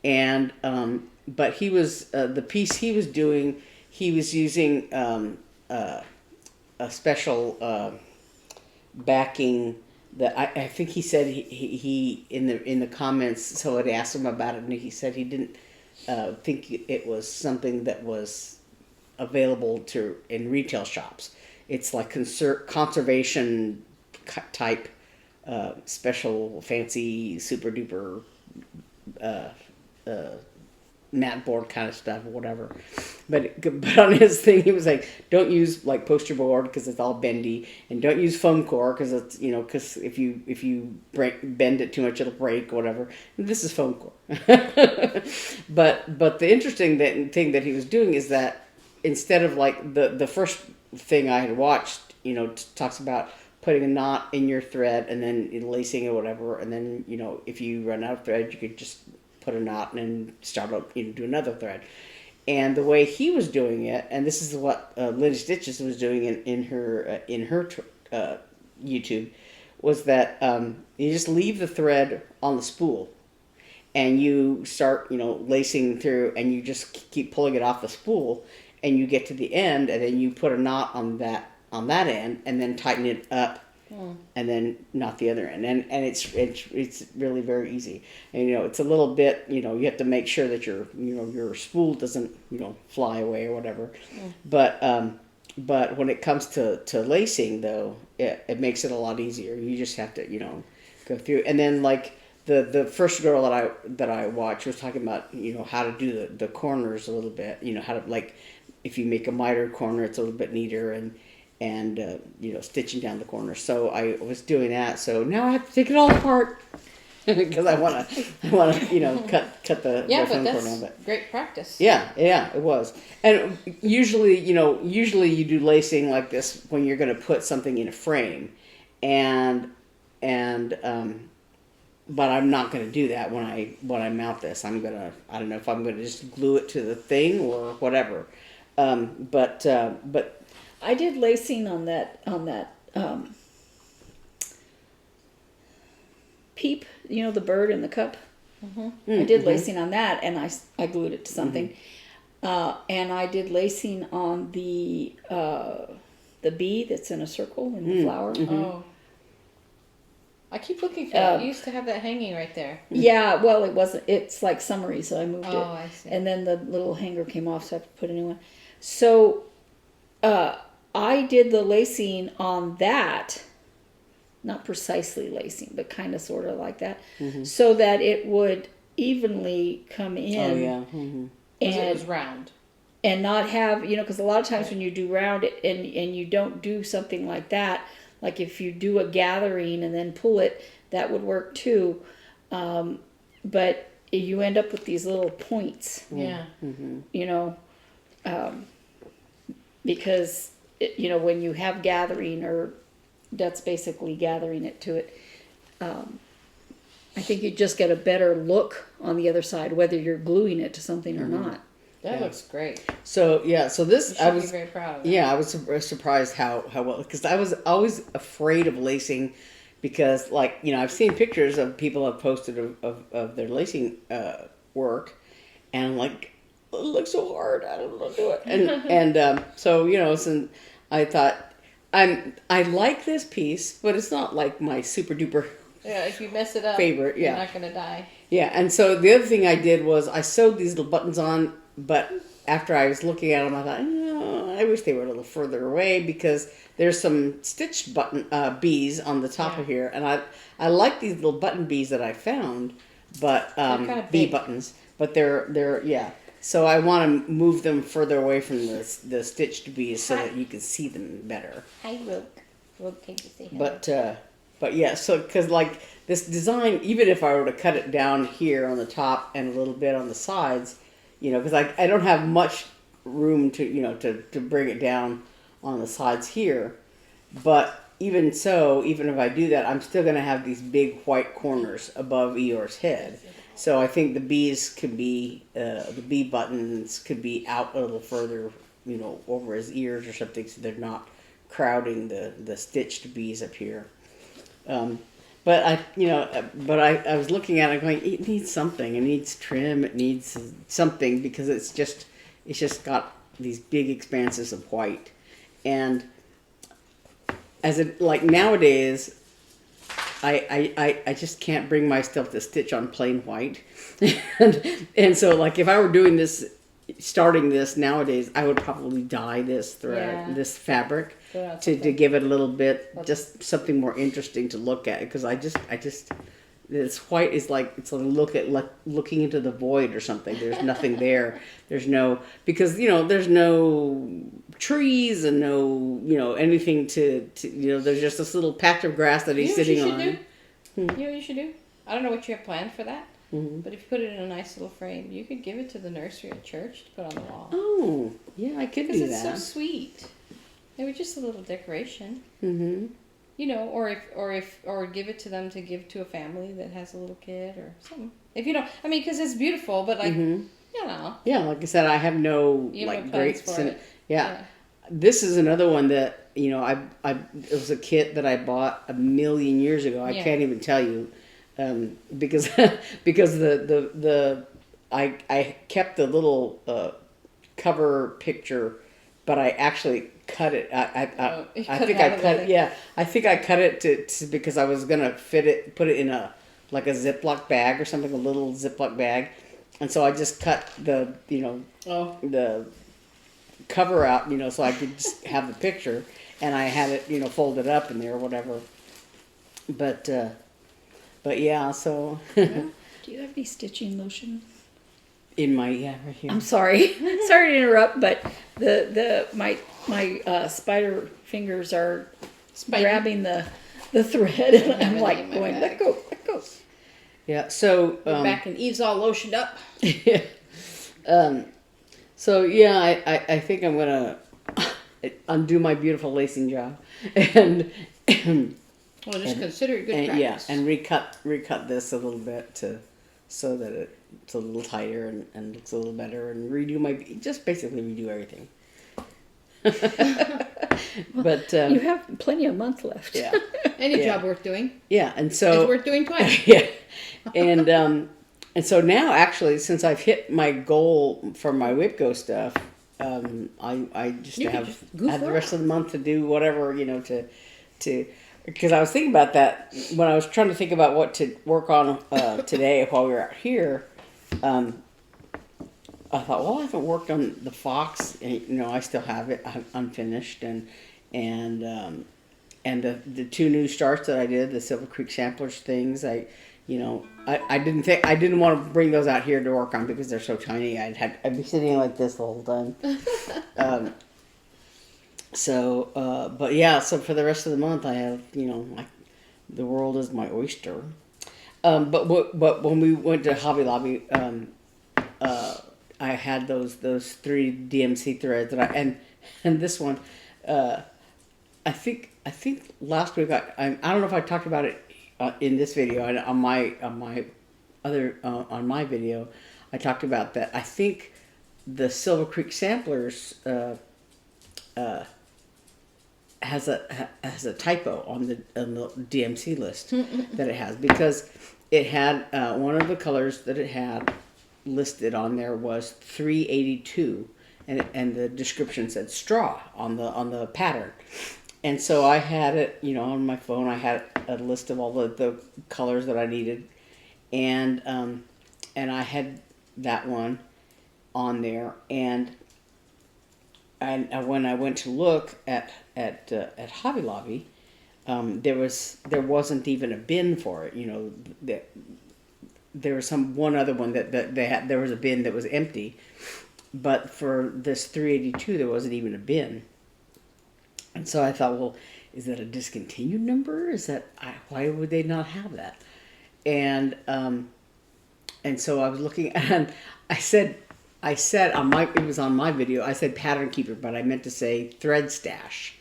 and but he was the piece he was doing, he was using a special backing that I think he said he in the comments, so I asked him about it, and he said he didn't think it was something that was available in retail shops. It's like conservation type. Special fancy super duper mat board kind of stuff or whatever, but on his thing he was like, don't use like poster board because it's all bendy, and don't use foam core because it's because if you bend it too much it'll break or whatever. And this is foam core. but the interesting thing that he was doing is that instead of like the first thing I had watched, talks about putting a knot in your thread and then lacing or whatever, and then if you run out of thread you could just put a knot and then start up, do another thread. And the way he was doing it, and this is what Lindy Stitches was doing in her YouTube, was that you just leave the thread on the spool and you start lacing through, and you just keep pulling it off the spool, and you get to the end, and then you put a knot on that end, and then tighten it up, and then knot the other end, and it's really very easy. And it's a little bit, you have to make sure that your spool doesn't fly away or whatever. But when it comes to lacing, though, it makes it a lot easier. You just have to go through, and then like the first girl that I watched was talking about how to do the corners a little bit, how to, like, if you make a mitered corner, it's a little bit neater, and stitching down the corner. So I was doing that. So now I have to take it all apart because I want to cut the but corner. That's great practice. Yeah, it was. And usually you do lacing like this when you're going to put something in a frame, but I'm not going to do that when I mount this. I don't know if I'm going to just glue it to the thing or whatever. But I did lacing on that peep, the bird in the cup. I did lacing on that, and I glued it to something. And I did lacing on the bee that's in a circle in the flower. Oh, I keep looking for it. You used to have that hanging right there. Yeah, well, it wasn't. It's like summery, so I moved it. Oh, I see. And then the little hanger came off, so I have to put a new one. So, I did the lacing on that, not precisely lacing, but kind of sort of like that, so that it would evenly come in. Oh, yeah. And it was round. And not have, because a lot of times when you do round and you don't do something like that, like if you do a gathering and then pull it, that would work too. But you end up with these little points. Yeah. because when you have gathering, or that's basically gathering it to it, I think you just get a better look on the other side, whether you're gluing it to something or not. That looks great. So this You should be very proud of that. Yeah, I was surprised how well, because I was always afraid of lacing, because I've seen pictures of people have posted of their lacing work, and I'm like, it looks so hard. I don't know how to do it. And so I thought I like this piece, but it's not like my super duper Yeah, if you mess it up, favorite. Yeah, you're not gonna die. yeah. And so the other thing I did was I sewed these little buttons on, but after I was looking at them, I thought, I wish they were a little further away, because there's some stitched button bees on the top of here, and I like these little button bees that I found, but kinda bee big. buttons, but they're yeah. So I want to move them further away from the stitched bees so that you can see them better. Hi, Rook. Rook came to say But yeah, so because this design, even if I were to cut it down here on the top and a little bit on the sides, because I don't have much room to bring it down on the sides here, but even so, even if I do that, I'm still going to have these big white corners above Eeyore's head. So I think the bees could be, the bee buttons could be out a little further, over his ears or something, so they're not crowding the stitched bees up here. But I was looking at it going, it needs something. It needs trim. It needs something, because it's just got these big expanses of white. And nowadays, I just can't bring myself to stitch on plain white. and so if I were doing this, starting this nowadays, I would probably dye this thread, this fabric, to give it a little bit, just something more interesting to look at. Because I just this white is it's looking into the void or something. There's nothing there. There's no, because there's no trees and no anything to there's just this little patch of grass that he's sitting on. You know what you should do? I don't know what you have planned for that. Mm-hmm. But if you put it in a nice little frame, you could give it to the nursery at church to put on the wall. Oh, yeah, I could do that. Because it's so sweet. It was just a little decoration. Mm-hmm. Or give it to them to give to a family that has a little kid or something. If because it's beautiful, but Yeah, like I said, I have no plans for it. Yeah. This is another one that it was a kit that I bought 1,000,000 years ago. I can't even tell you. Because I kept the little cover picture, but I actually cut it. I think I cut it to because I was gonna put it in a Ziploc bag or something, a little Ziploc bag, and so I just cut the the cover out, so I could just have the picture, and I had it folded up in there or whatever, But yeah, so Do you have any stitching lotion? in my right here. I'm sorry. Sorry to interrupt, but my spider fingers are grabbing the thread, and I'm like going, let go. Yeah. So We're back and Eve's all lotioned up. So yeah, I think I'm gonna undo my beautiful lacing job, and Well, just consider it good practice. and recut this a little bit so that it's a little tighter and looks a little better, and basically redo everything. But You have plenty of month left. yeah, Any job worth doing. yeah, and so It's worth doing twice. yeah, and so now actually, since I've hit my goal for my WIP-GO stuff, I just You could have just goof the rest around. of the month to do whatever to. Because I was thinking about that when I was trying to think about what to work on today while we were out here. I thought, well, I haven't worked on the fox. And, I still have it unfinished, and the two new starts that I did, the Silver Creek samplers things. I didn't want to bring those out here to work on because they're so tiny. I'd be sitting like this the whole time. But yeah, so for the rest of the month, I have, the world is my oyster. But when we went to Hobby Lobby, I had those 3 DMC threads and And this one, I think last week I don't know if I talked about it in this video. On my video, I talked about that. I think the Silver Creek Samplers has a typo on the DMC list that it has, because it had one of the colors that it had listed on there was 382, and the description said straw on the pattern. And so I had it, on my phone. I had a list of all the colors that I needed, and I had that one on there. And when I went to look at Hobby Lobby, there wasn't even a bin for it. There was one other one that they had. There was a bin that was empty, but for this 382, there wasn't even a bin. And so I thought, well, is that a discontinued number? Why would they not have that? And so I was looking, and I said it was on my video. I said pattern keeper, but I meant to say thread stash,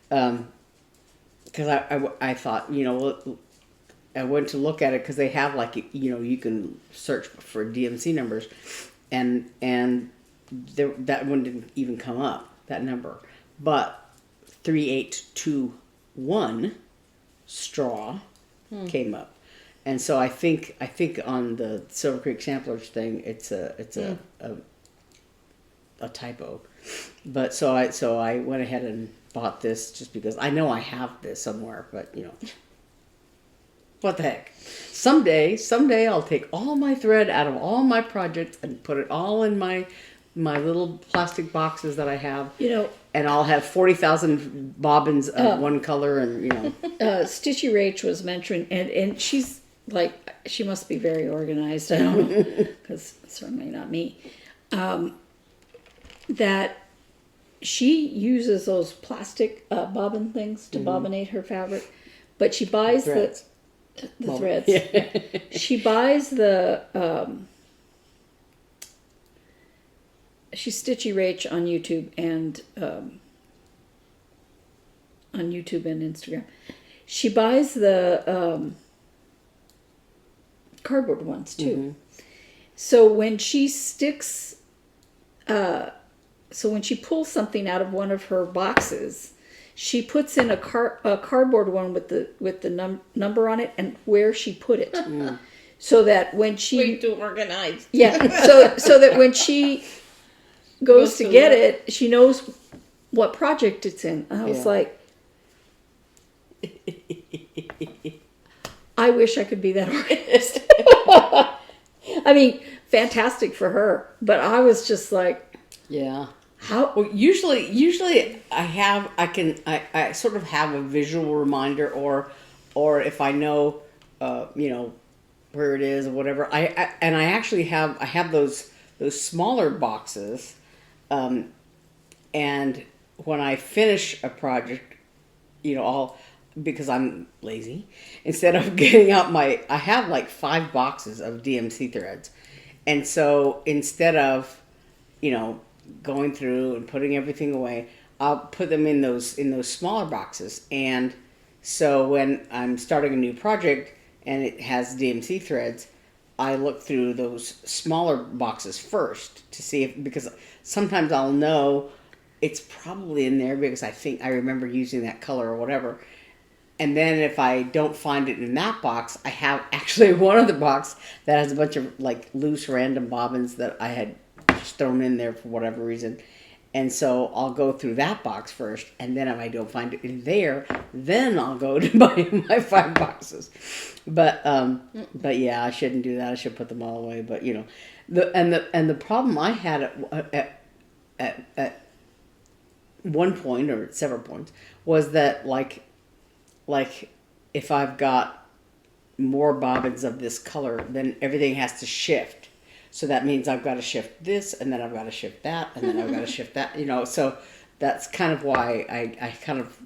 because I thought, I went to look at it because they have you can search for DMC numbers, and that one didn't even come up, that number, but 3821 straw came up. And so I think on the Silver Creek Samplers thing, it's a typo. But so I went ahead and bought this just because I know I have this somewhere, but what the heck. Someday I'll take all my thread out of all my projects and put it all in my little plastic boxes that I have. And I'll have 40,000 bobbins of one color, and Stitchy Rach was mentioned, and she's she must be very organized. I don't know, because certainly not me. That she uses those plastic bobbin things to bobbinate her fabric, but she buys the threads. Yeah. She buys the. She's Stitchy Rach on YouTube and Instagram. She buys the cardboard ones too. Mm-hmm. So when she sticks, when she pulls something out of one of her boxes, she puts in a cardboard one with the number on it and where she put it, so that when she way too organized. Yeah, so that when she goes to get it, she knows what project it's in. And I was like, I wish I could be that organized. I mean, fantastic for her, but I was just like, yeah. How? Well, usually I sort of have a visual reminder, or if I know, where it is or whatever. I actually have those smaller boxes. And when I finish a project, because I'm lazy, instead of getting out I have 5 boxes of DMC threads. And so instead of, going through and putting everything away, I'll put them in those smaller boxes. And so when I'm starting a new project and it has DMC threads, I look through those smaller boxes first to see because sometimes I'll know it's probably in there because I think I remember using that color or whatever. And then if I don't find it in that box, I have actually one other box that has a bunch of loose random bobbins that I had just thrown in there for whatever reason. And so I'll go through that box first, and then if I don't find it in there, then I'll go to my 5 boxes. But yeah, I shouldn't do that. I should put them all away. But the problem I had at one point or at several points was that if I've got more bobbins of this color, then everything has to shift. So that means I've got to shift this, and then I've got to shift that, and then I've got to shift that, So that's kind of why I kind of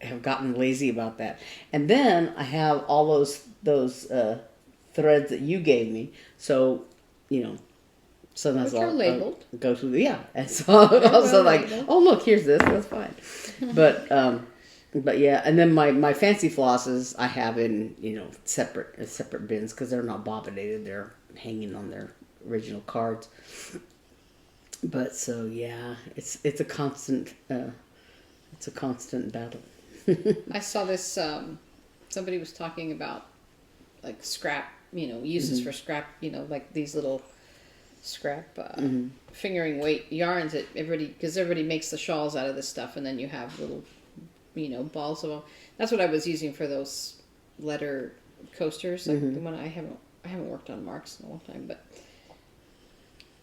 have gotten lazy about that. And then I have all those threads that you gave me. So, sometimes Which are I'll labeled. go through and so I'm also like, labeled. oh look, here's this, that's fine. But yeah, and then my fancy flosses I have in separate bins because they're not bobbinated; they're hanging on their original cards. But so yeah, it's a constant battle. I saw this. Somebody was talking about like scrap, uses for scrap, like these little scrap fingering weight yarns that because everybody makes the shawls out of this stuff, and then you have little, balls of them. That's what I was using for those letter coasters. Like the one I haven't worked on marks in a long time, but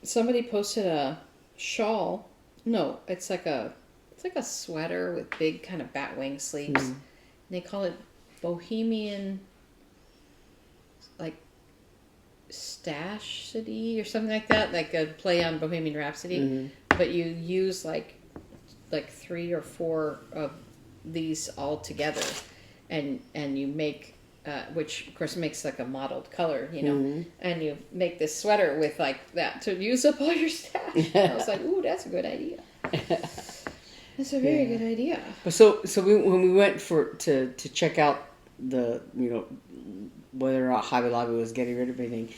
somebody posted a shawl. No, it's like a sweater with big kind of bat wing sleeves. And they call it Bohemian, like Stash City or something like that, like a play on Bohemian Rhapsody. But you use like 3 or 4 of these all together, and you make which of course makes like a mottled color, and you make this sweater with like that to use up all your stash. I was like, ooh, that's a good idea. That's a very good idea. But when we went to check out the whether or not Hobby Lobby was getting rid of anything,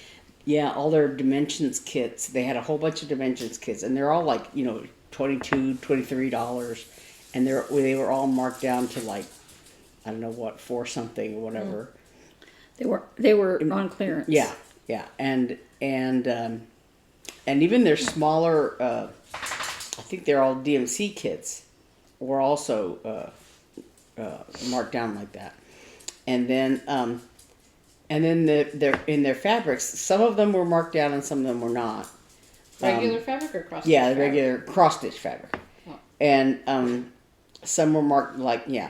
all their dimensions kits, they had a whole bunch of dimensions kits, and they're all like $22, $23, and they were all marked down to like I don't know what, 4 something or whatever. They were on clearance. Yeah, and even their smaller, I think they're all DMC kits, were also marked down like that. And then in their fabrics, some of them were marked down and some of them were not. Regular fabric or cross stitch? Yeah, the regular cross stitch fabric. Oh. And some were marked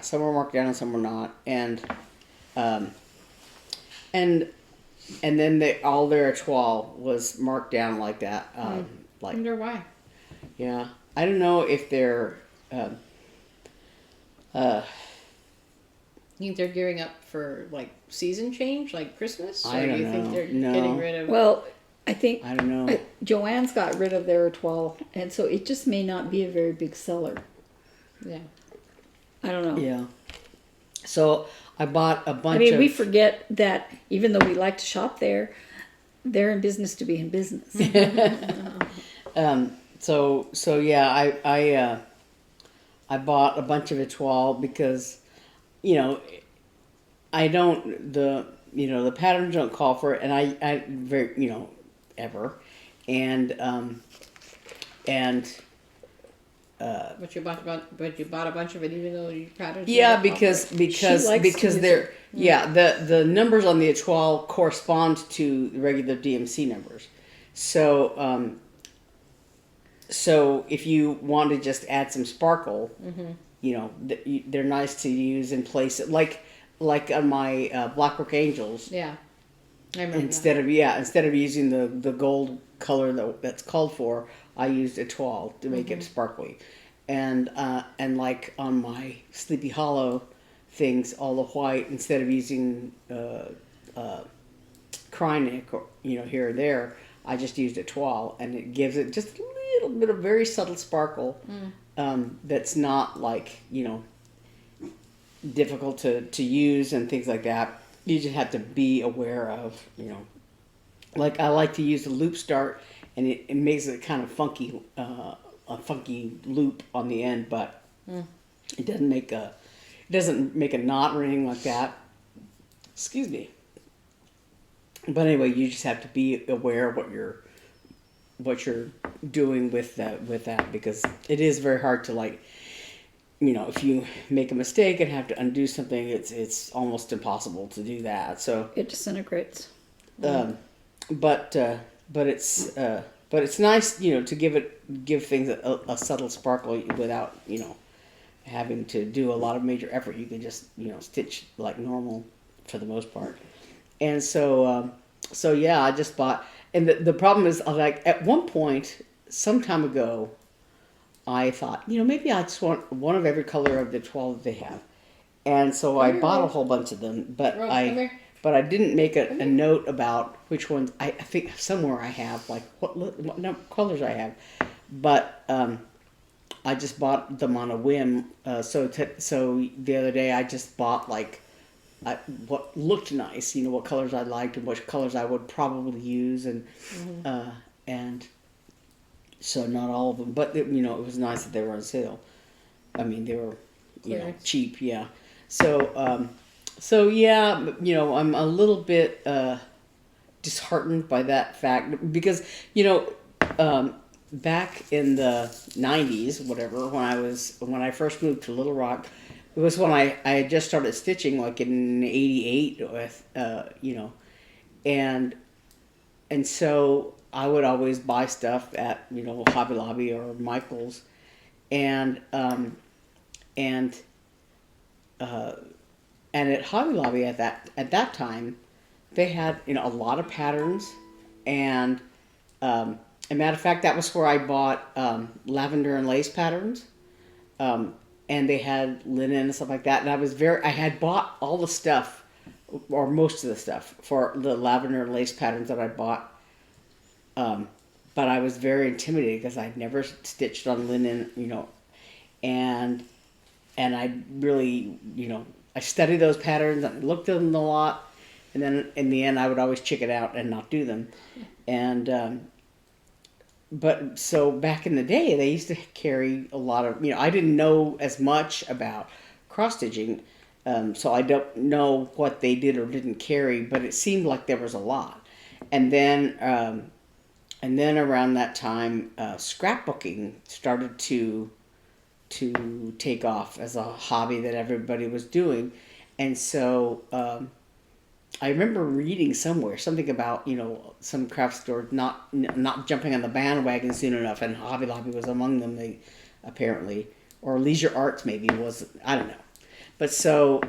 some were marked down and some were not. And then all their toile was marked down like that. I wonder why. Yeah, I don't know if they're. You think they're gearing up for like season change, like Christmas, or I don't do you know. think they're No. getting rid of? Well, I think I don't know. Joanne's got rid of their toile, and so it just may not be a very big seller. Yeah. I don't know. Yeah. So I bought a bunch. I mean, we forget that even though we like to shop there, they're in business to be in business. So yeah, I bought a bunch of toile because, I don't the patterns don't call for it, and I very ever, and But you bought a bunch of it even though your patterns. yeah, didn't call for it. because they're the numbers on the toile correspond to the regular DMC numbers, so so if you want to just add some sparkle, they're nice to use in place like on my Black Rook Angels. Yeah. I remember Instead of using the gold color that's called for, I used a toile to make it sparkly, and like on my Sleepy Hollow things, all the white, instead of using Krynic or here or there, I just used a toile, and it gives it just a little bit of very subtle sparkle. That's not like difficult to use and things like that. You just have to be aware of, like I like to use the loop start, and it makes it kind of funky, a funky loop on the end, but it doesn't make a knot or anything like that. Excuse me. But anyway, you just have to be aware of what you're doing with that because it is very hard to if you make a mistake and have to undo something, it's almost impossible to do that. So It disintegrates. but it's nice, to give things a subtle sparkle without, having to do a lot of major effort. You can just, stitch like normal for the most part. And so yeah, I just bought, and the problem is, like, at one point, some time ago, I thought, maybe I just want one of every color of the 12 that they have. And so I bought a whole bunch of them, but Come here. but I didn't make a note about which ones. I think somewhere I have, like, what colors I have. But I just bought them on a whim. So the other day I just bought, like, what looked nice, what colors I liked and what colors I would probably use. And so not all of them. But, it was nice that they were on sale. I mean, they were, cheap, yeah. So yeah, I'm a little bit disheartened by that fact because, back in the 90s, whatever, when I first moved to Little Rock, it was when I had just started stitching, like in '88, with, and so I would always buy stuff at, Hobby Lobby or Michael's, and at Hobby Lobby at that time, they had, a lot of patterns, and as a matter of fact, that was where I bought lavender and lace patterns, and they had linen and stuff like that. And I had bought all the stuff, or most of the stuff, for the lavender and lace patterns that I bought, but I was very intimidated because I'd never stitched on linen, and I really, I studied those patterns and I looked at them a lot, and then in the end I would always check it out and not do them. And but so back in the day they used to carry a lot of, I didn't know as much about cross stitching, so I don't know what they did or didn't carry, but it seemed like there was a lot. And then around that time, scrapbooking started to take off as a hobby that everybody was doing. And so I remember reading somewhere something about, some craft stores not jumping on the bandwagon soon enough, and Hobby Lobby was among them, they apparently, or Leisure Arts maybe was, I don't know. But so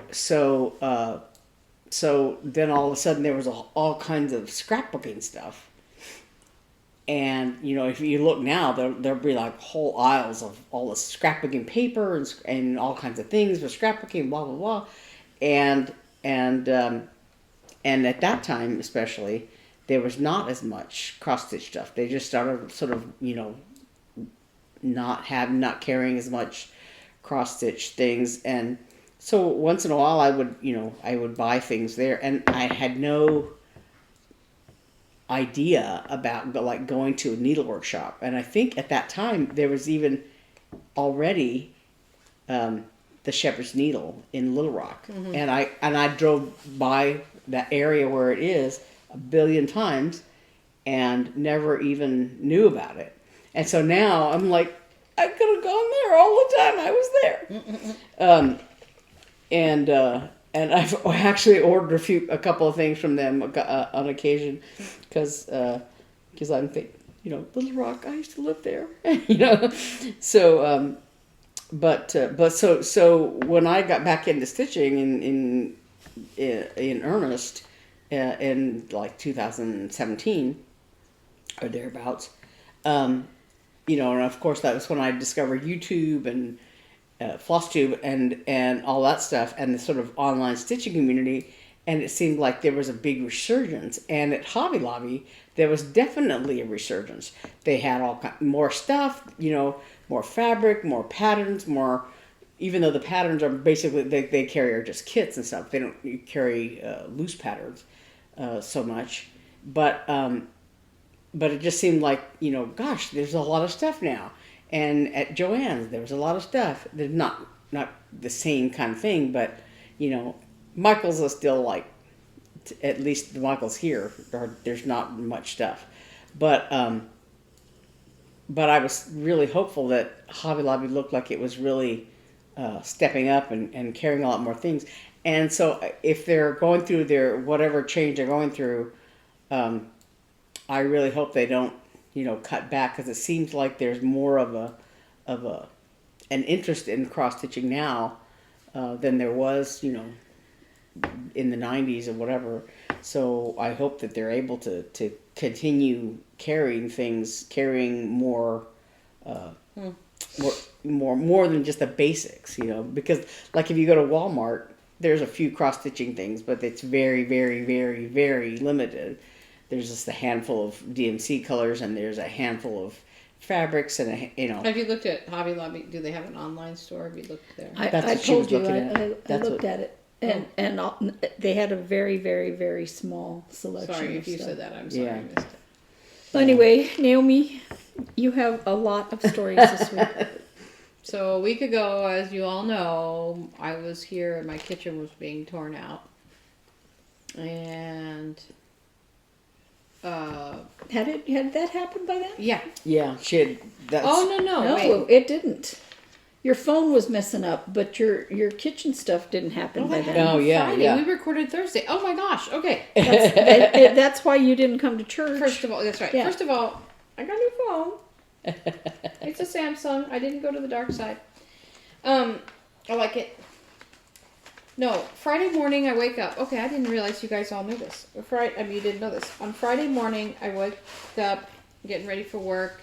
then all of a sudden there was all kinds of scrapbooking stuff. And, if you look now, there'll be like whole aisles of all the scrapbooking paper and all kinds of things for scrapbooking, blah, blah, blah. And at that time, especially, there was not as much cross-stitch stuff. They just started sort of, not carrying as much cross-stitch things. And so once in a while I would buy things there, and I had no idea about, like, going to a needle workshop. And I think at that time there was even already the Shepherd's Needle in Little Rock. Mm-hmm. And I drove by that area where it is a billion times and never even knew about it. And so now I'm like, I could have gone there all the time I was there. And I've actually ordered a couple of things from them on occasion, because I'm thinking, Little Rock, I used to live there, So, so when I got back into stitching in earnest, in like 2017 or thereabouts, and of course that was when I discovered YouTube and FlossTube and all that stuff, and the sort of online stitching community, and it seemed like there was a big resurgence. And at Hobby Lobby, there was definitely a resurgence. They had more stuff, more fabric, more patterns, more. Even though the patterns are basically they carry are just kits and stuff, they don't carry loose patterns so much, but it just seemed like, gosh, there's a lot of stuff now. And at Joann's, there was a lot of stuff. There's not the same kind of thing, but, Michael's is still like, at least the Michael's here, there's not much stuff. But I was really hopeful that Hobby Lobby looked like it was really stepping up and carrying a lot more things. And so if they're going through their whatever change they're going through, I really hope they don't, cut back, because it seems like there's more of an interest in cross stitching now than there was, in the 90s or whatever. So I hope that they're able to continue carrying more more than just the basics, because like if you go to Walmart, there's a few cross stitching things, but it's very, very, very, very limited. There's just a handful of DMC colors, and there's a handful of fabrics, and Have you looked at Hobby Lobby? Do they have an online store? Have you looked there? That's I what she was told you, looking at. I looked at it, and they had a very, very, very small selection. Sorry of if you stuff. said that. I'm sorry I missed it. So anyway, Naomi, you have a lot of stories this week. So a week ago, as you all know, I was here and my kitchen was being torn out. And Had that happened by then? yeah. Yeah, she had. That's, Oh no, No, wait. it didn't. Your phone was messing up, but your kitchen stuff didn't happen by that then. happened Oh, yeah, Friday. yeah. We recorded Thursday. Oh my gosh. Okay. That's why you didn't come to church. First of all, that's right. Yeah. First of all, I got a new phone. It's a Samsung. I didn't go to the dark side. I like it. No, Friday morning I wake up. Okay, I didn't realize you guys all knew this. You didn't know this. On Friday morning I wake up, getting ready for work,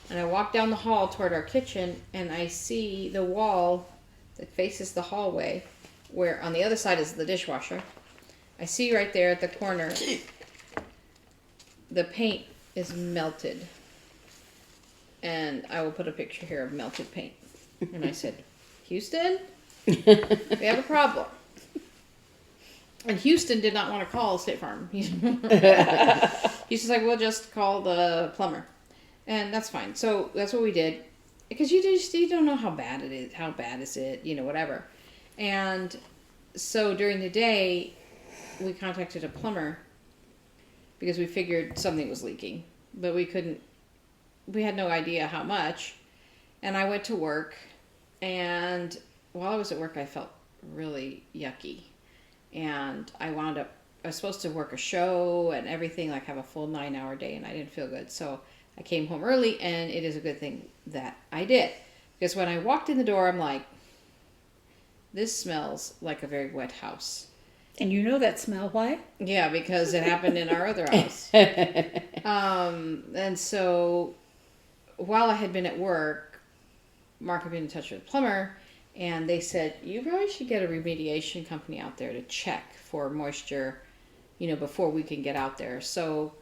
and I walk down the hall toward our kitchen, and I see the wall that faces the hallway, where on the other side is the dishwasher. I see right there at the corner, the paint is melted. And I will put a picture here of melted paint. And I said, Houston, we have a problem. And Houston did not want to call State Farm. He's just like, we'll just call the plumber. And that's fine. So that's what we did. Because you don't know how bad it is. How bad is it? Whatever. And so during the day, we contacted a plumber because we figured something was leaking. But we had no idea how much. And I went to work, and while I was at work I felt really yucky, and I was supposed to work a show and everything, like have a full 9-hour day, and I didn't feel good. So I came home early, and it is a good thing that I did, because when I walked in the door I'm like, this smells like a very wet house. And you know that smell, why? Yeah, because it happened in our other house. And so while I had been at work, Mark had been in touch with a plumber, and they said, you probably should get a remediation company out there to check for moisture, before we can get out there. So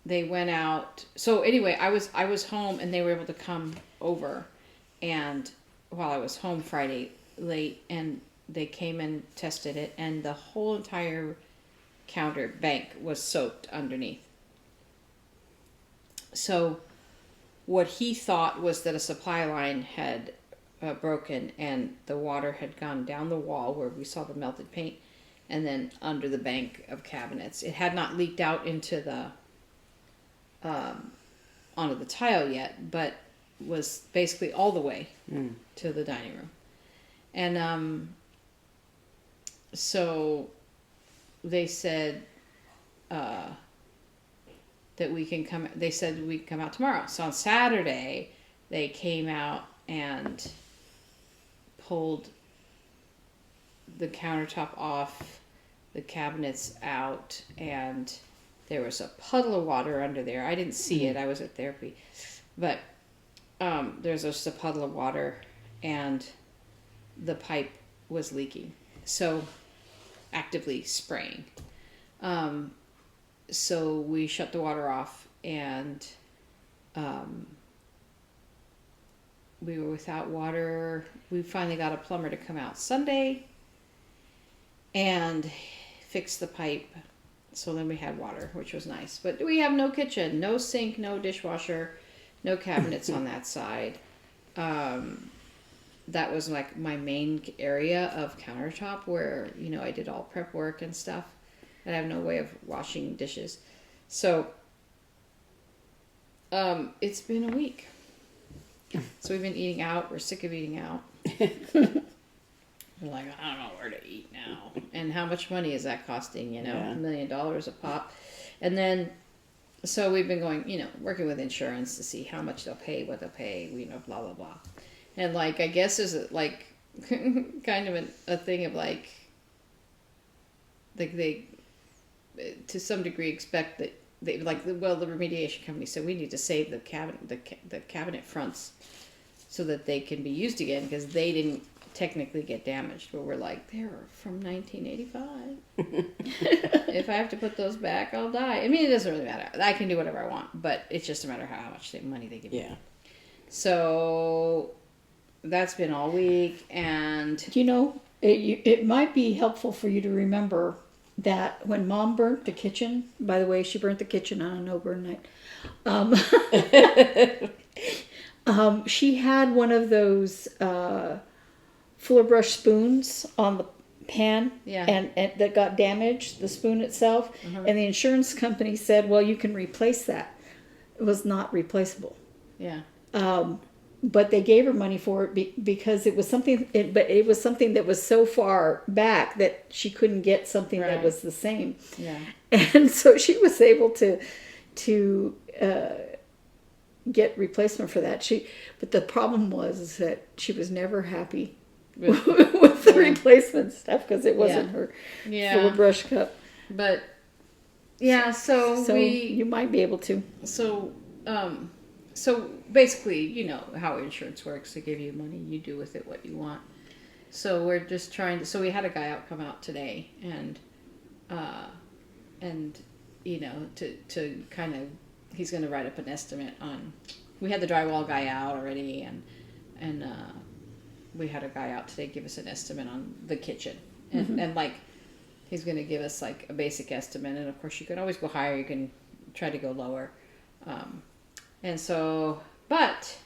they went out. So anyway, I was home, and they were able to come over, and while I was home Friday late, and they came and tested it, and the whole entire counter bank was soaked underneath. So what he thought was that a supply line had broken, and the water had gone down the wall where we saw the melted paint, and then under the bank of cabinets. It had not leaked out into the onto the tile yet, but was basically all the way to the dining room. And so they said that we can come. They said we can come out tomorrow. So on Saturday, they came out and pulled the countertop off, the cabinets out, and there was a puddle of water under there. I didn't see it. I was at therapy, but there's just a puddle of water, and the pipe was leaking. So actively spraying. So we shut the water off, and we were without water. We finally got a plumber to come out Sunday and fix the pipe. So then we had water, which was nice. But we have no kitchen, no sink, no dishwasher, no cabinets on that side. That was like my main area of countertop where, I did all prep work and stuff. And I have no way of washing dishes. So, it's been a week. So we've been eating out. We're sick of eating out. We're like, I don't know where to eat now. And how much money is that costing, $1 million a pop. And then, so we've been going, working with insurance to see how much they'll pay, what they'll pay, blah, blah, blah. And like, I guess there's kind of a thing of like they, to some degree, expect that the remediation company said we need to save the cabinet fronts so that they can be used again, because they didn't technically get damaged, but we're like, they're from 1985. If I have to put those back, I'll die. I mean, it doesn't really matter. I can do whatever I want, but it's just a matter of how much money they give me. Yeah. So that's been all week, and it might be helpful for you to remember that when Mom burnt the kitchen, by the way, she burnt the kitchen on a no-burn night. She had one of those fuller brush spoons on the pan, and that got damaged, the spoon itself, and the insurance company said, well, you can replace that. It was not replaceable. Yeah. But they gave her money for it because it was something. But it was something that was so far back that she couldn't get something that was the same. Yeah. And so she was able to get replacement for that. But the problem was that she was never happy with the replacement stuff because it wasn't her full brush cup. But so you might be able to. So basically, you know how insurance works. They give you money, you do with it what you want. So we're just trying to. So we had a guy come out today, and you know, to kind of, he's going to write up an estimate on. We had the drywall guy out already, and we had a guy out today give us an estimate on the kitchen, and like he's going to give us like a basic estimate, and of course you can always go higher. You can try to go lower. And so, but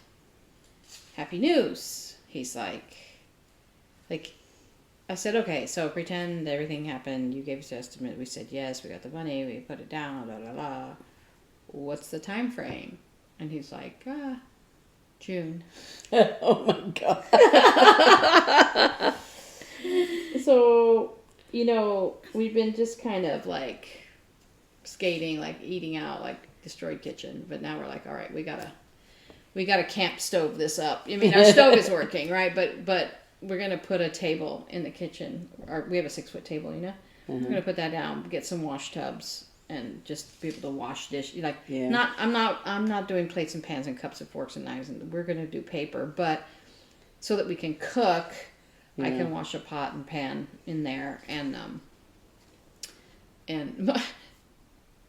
happy news. He's like, I said, okay, so pretend everything happened. You gave us an estimate. We said, yes, we got the money. We put it down, blah, blah, blah. What's the time frame? And he's like, June. Oh my God. So, you know, we've been just kind of like skating, like eating out, like destroyed kitchen. But now we're like, all right, we gotta camp stove this up. I mean, our stove is working, right? But we're gonna put a table in the kitchen. We have a 6-foot table, you know. We're gonna put that down, get some wash tubs, and just be able to wash dish. Like, I'm not doing plates and pans and cups and forks and knives, and we're gonna do paper, but so that we can cook, I can wash a pot and pan in there, and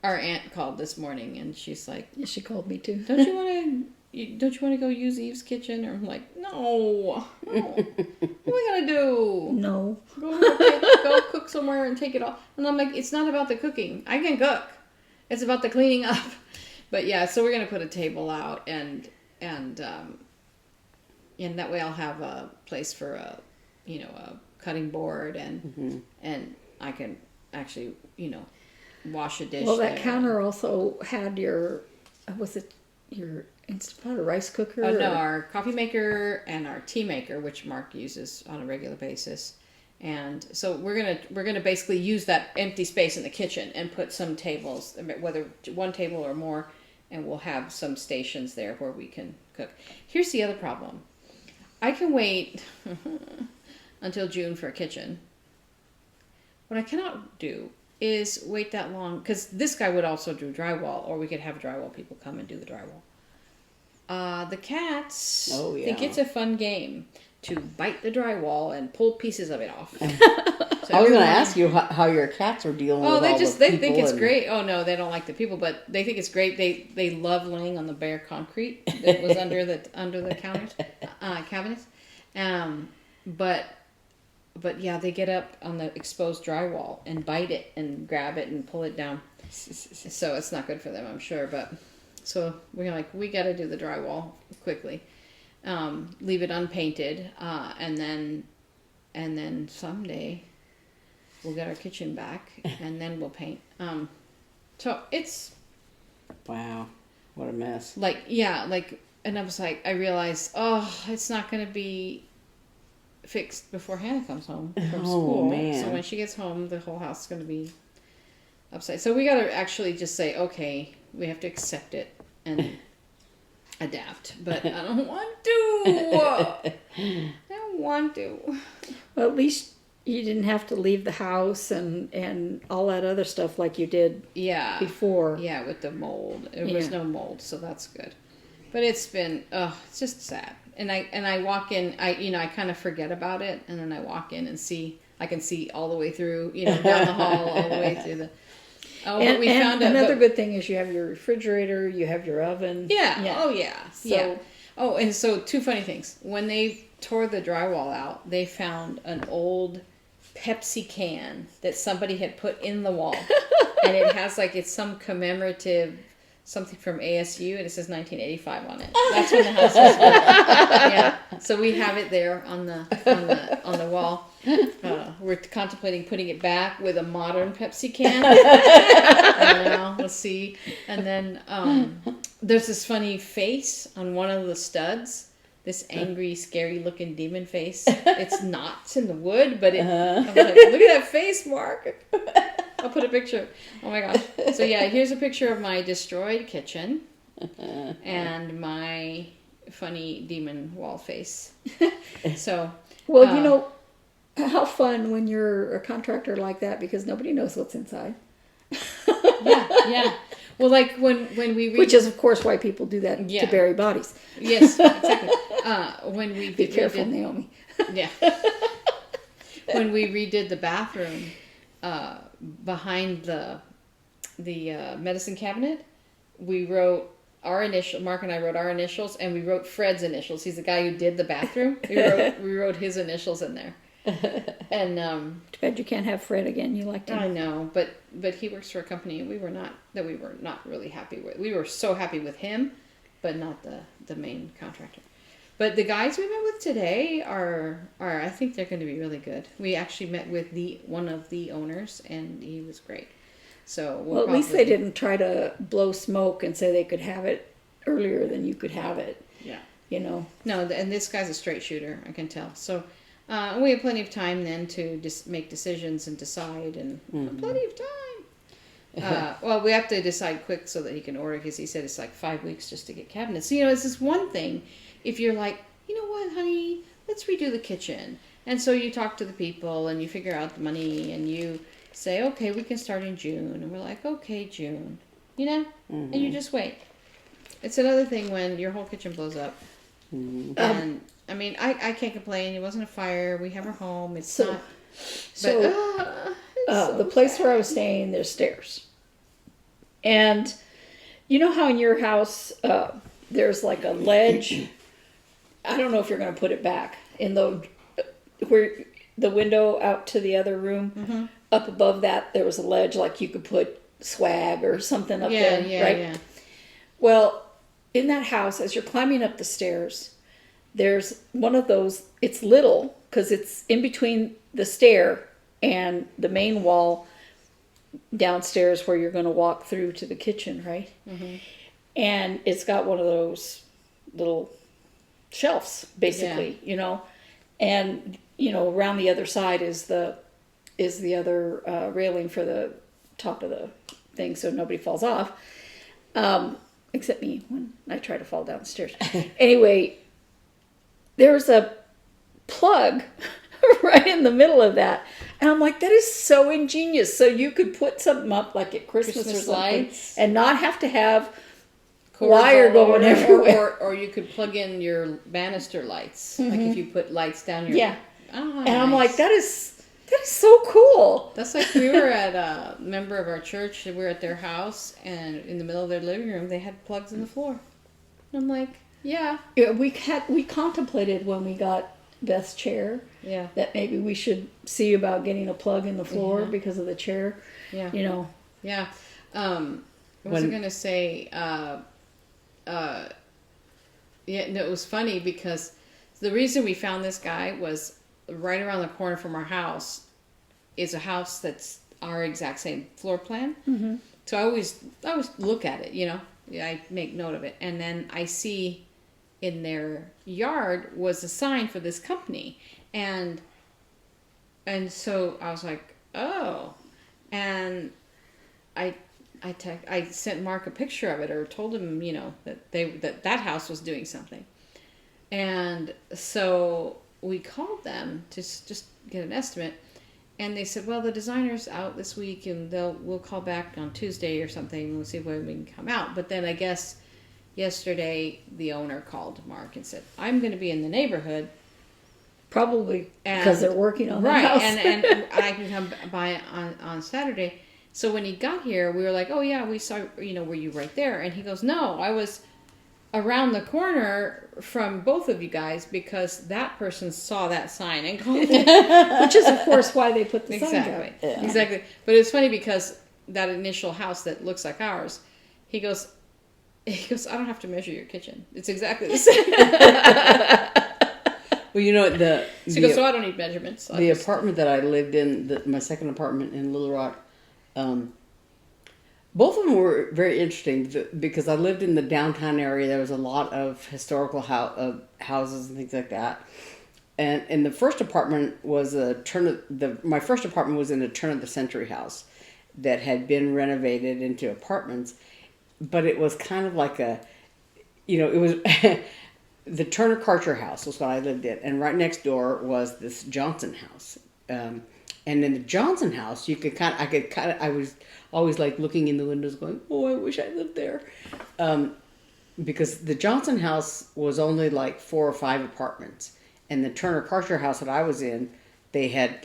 our aunt called this morning, and she's like, yeah, she called me too. Don't you want to go use Eve's kitchen? Or I'm like, no. What are we gonna do? No. Go cook somewhere and take it off. And I'm like, it's not about the cooking. I can cook. It's about the cleaning up. But yeah, so we're gonna put a table out, and that way I'll have a place for a cutting board, and I can actually wash a dish. Well, that there. counter also had your Instant Pot or rice cooker? No, our coffee maker and our tea maker, which Mark uses on a regular basis. And so we're gonna basically use that empty space in the kitchen and put some tables, whether one table or more, and we'll have some stations there where we can cook. Here's the other problem. I can wait until June for a kitchen. What I cannot do is wait that long, because this guy would also do drywall, or we could have drywall people come and do the drywall. The cats think it's a fun game to bite the drywall and pull pieces of it off. So I was going to ask you how your cats are dealing with all the people. They think it's great. Oh no, they don't like the people, but they think it's great. They love laying on the bare concrete that was under the counters, cabinets. But yeah, they get up on the exposed drywall and bite it and grab it and pull it down. So it's not good for them, I'm sure. But so we're like, we got to do the drywall quickly, leave it unpainted, and then someday we'll get our kitchen back, and then we'll paint. So it's wow, what a mess. And I was like, I realized, it's not going to be fixed before Hannah comes home from school. Man. So when she gets home, the whole house is going to be upside. So we got to actually just say, okay, we have to accept it and adapt. But I don't want to. I don't want to. Well, at least you didn't have to leave the house and all that other stuff like you did before. Yeah, with the mold. There was no mold, so that's good. But it's been, it's just sad. And I walk in. I kind of forget about it, and then I walk in and see. I can see all the way through. Down the hall, all the way through the. Oh, and, but we and found another good thing is you have your refrigerator, you have your oven. Yeah. Oh yeah. So, yeah. Oh, and so two funny things. When they tore the drywall out, they found an old Pepsi can that somebody had put in the wall, and it has it's some commemorative something from ASU, and it says 1985 on it. That's when the house was built. Yeah. So we have it there on the wall. We're contemplating putting it back with a modern Pepsi can. I don't know. We'll see. And then there's this funny face on one of the studs. This angry, scary-looking demon face. It's knots in the wood, but I'm like, look at that face, Mark. I'll put a picture. Oh my gosh. So yeah, here's a picture of my destroyed kitchen and my funny demon wall face. So. Well, how fun when you're a contractor like that, because nobody knows what's inside. Yeah. Well, when we which is of course why people do that to bury bodies. Yes, exactly. When we be careful, Naomi. Yeah. When we redid the bathroom behind the medicine cabinet, we wrote our initial. Mark and I wrote our initials, and we wrote Fred's initials. He's the guy who did the bathroom. We wrote his initials in there. And too bad you can't have Fred again. You liked him. I know, but he works for a company we were not really happy with. We were so happy with him, but not the main contractor. But the guys we met with today are I think they're going to be really good. We actually met with one of the owners, and he was great. So well, at least they didn't try to blow smoke and say they could have it earlier than you could have it. Yeah. No, and this guy's a straight shooter, I can tell. So we have plenty of time then to just make decisions and decide, and plenty of time. Well, we have to decide quick so that he can order, because he said it's 5 weeks just to get cabinets. So, it's this one thing if you're like, you know what, honey, let's redo the kitchen. And so you talk to the people and you figure out the money and you say, okay, we can start in June. And we're like, okay, June, and you just wait. It's another thing when your whole kitchen blows up. And I mean, I can't complain. It wasn't a fire. We have our home. It's not. But, the place where I was staying, there's stairs. And you know how in your house there's a ledge? I don't know if you're going to put it back in where the window out to the other room. Mm-hmm. Up above that, there was a ledge you could put swag or something up there, right? Yeah. Well, in that house, as you're climbing up the stairs, there's one of those. It's little because it's in between the stair and the main wall downstairs where you're going to walk through to the kitchen, right? Mm-hmm. And it's got one of those little shelves, basically, and around the other side is the other railing for the top of the thing, so nobody falls off, except me when I try to fall down the stairs. Anyway, there's a plug right in the middle of that, and I'm like, that is so ingenious. So you could put something up at Christmas or something, lights, and not have to have wire going everywhere. Or you could plug in your banister lights, if you put lights down your... Yeah. And I'm like, that is so cool. That's we were at a member of our church, we were at their house, and in the middle of their living room, they had plugs in the floor. And I'm like, yeah. We contemplated when we got Beth's chair that maybe we should see about getting a plug in the floor because of the chair. Yeah. Yeah. What was I going to say? It was funny because the reason we found this guy was right around the corner from our house is a house that's our exact same floor plan. Mm-hmm. So I always look at it, I make note of it. And then I see in their yard was a sign for this company. And so I was like, oh. And I sent Mark a picture of it, or told him, that house was doing something. And so we called them to just get an estimate, and they said, well, the designer's out this week, and we'll call back on Tuesday or something, and we'll see when we can come out. But then I guess yesterday the owner called Mark and said, I'm going to be in the neighborhood. Probably because they're working on the house. and I can come by on Saturday. So when he got here, we were like, oh yeah, we saw, were you right there? And he goes, no, I was around the corner from both of you guys because that person saw that sign and called it. Which is, of course, why they put the sign up. Exactly. Yeah. Exactly. But it's funny because that initial house that looks like ours, he goes, I don't have to measure your kitchen. It's exactly the same. Well, so I don't need measurements. The apartment that I lived in, my second apartment in Little Rock, both of them were very interesting because I lived in the downtown area. There was a lot of historical houses and things like that. And the first apartment was my first apartment was in a turn of the century house that had been renovated into apartments, but it was kind of like it was the Turner Karcher house was what I lived in, and right next door was this Johnson house. And in the Johnson house, I was always like looking in the windows going, oh, I wish I lived there. Because the Johnson house was only like 4 or 5 apartments. And the Turner Karcher house that I was in, they had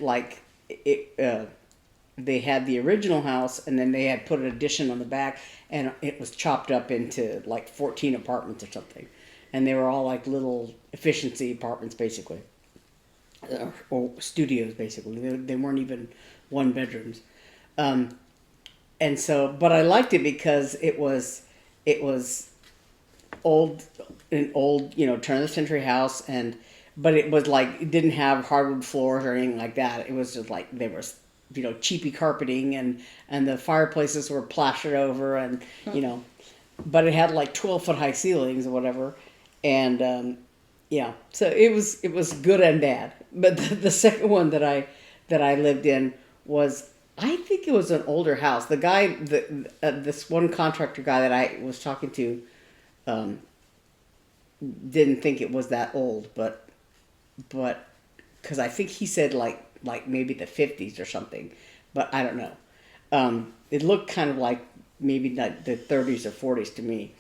they had the original house and then they had put an addition on the back and it was chopped up into like 14 apartments or something. And they were all like little efficiency apartments basically. Or studios basically. They weren't even 1 bedrooms. And so, but I liked it because it was an old, turn of the century house, but it was like, it didn't have hardwood floors or anything like that. It was just like, there was, cheapy carpeting and the fireplaces were plastered over and, but it had like 12-foot high ceilings or whatever. And, so it was good and bad. But the second one that I lived in was, I think it was an older house. The guy, this one contractor guy that I was talking to, didn't think it was that old, but because I think he said like maybe the 50s or something, but I don't know. It looked kind of like maybe like the 30s or 40s to me,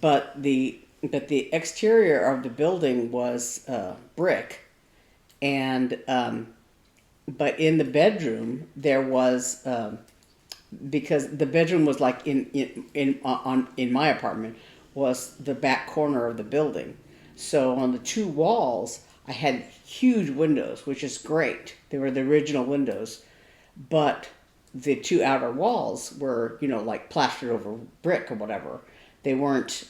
but the exterior of the building was brick, and but in the bedroom there was because the bedroom was like in my apartment was the back corner of the building. So on the 2 walls I had huge windows, which is great. They were the original windows, but the 2 outer walls were like plastered over brick or whatever. They weren't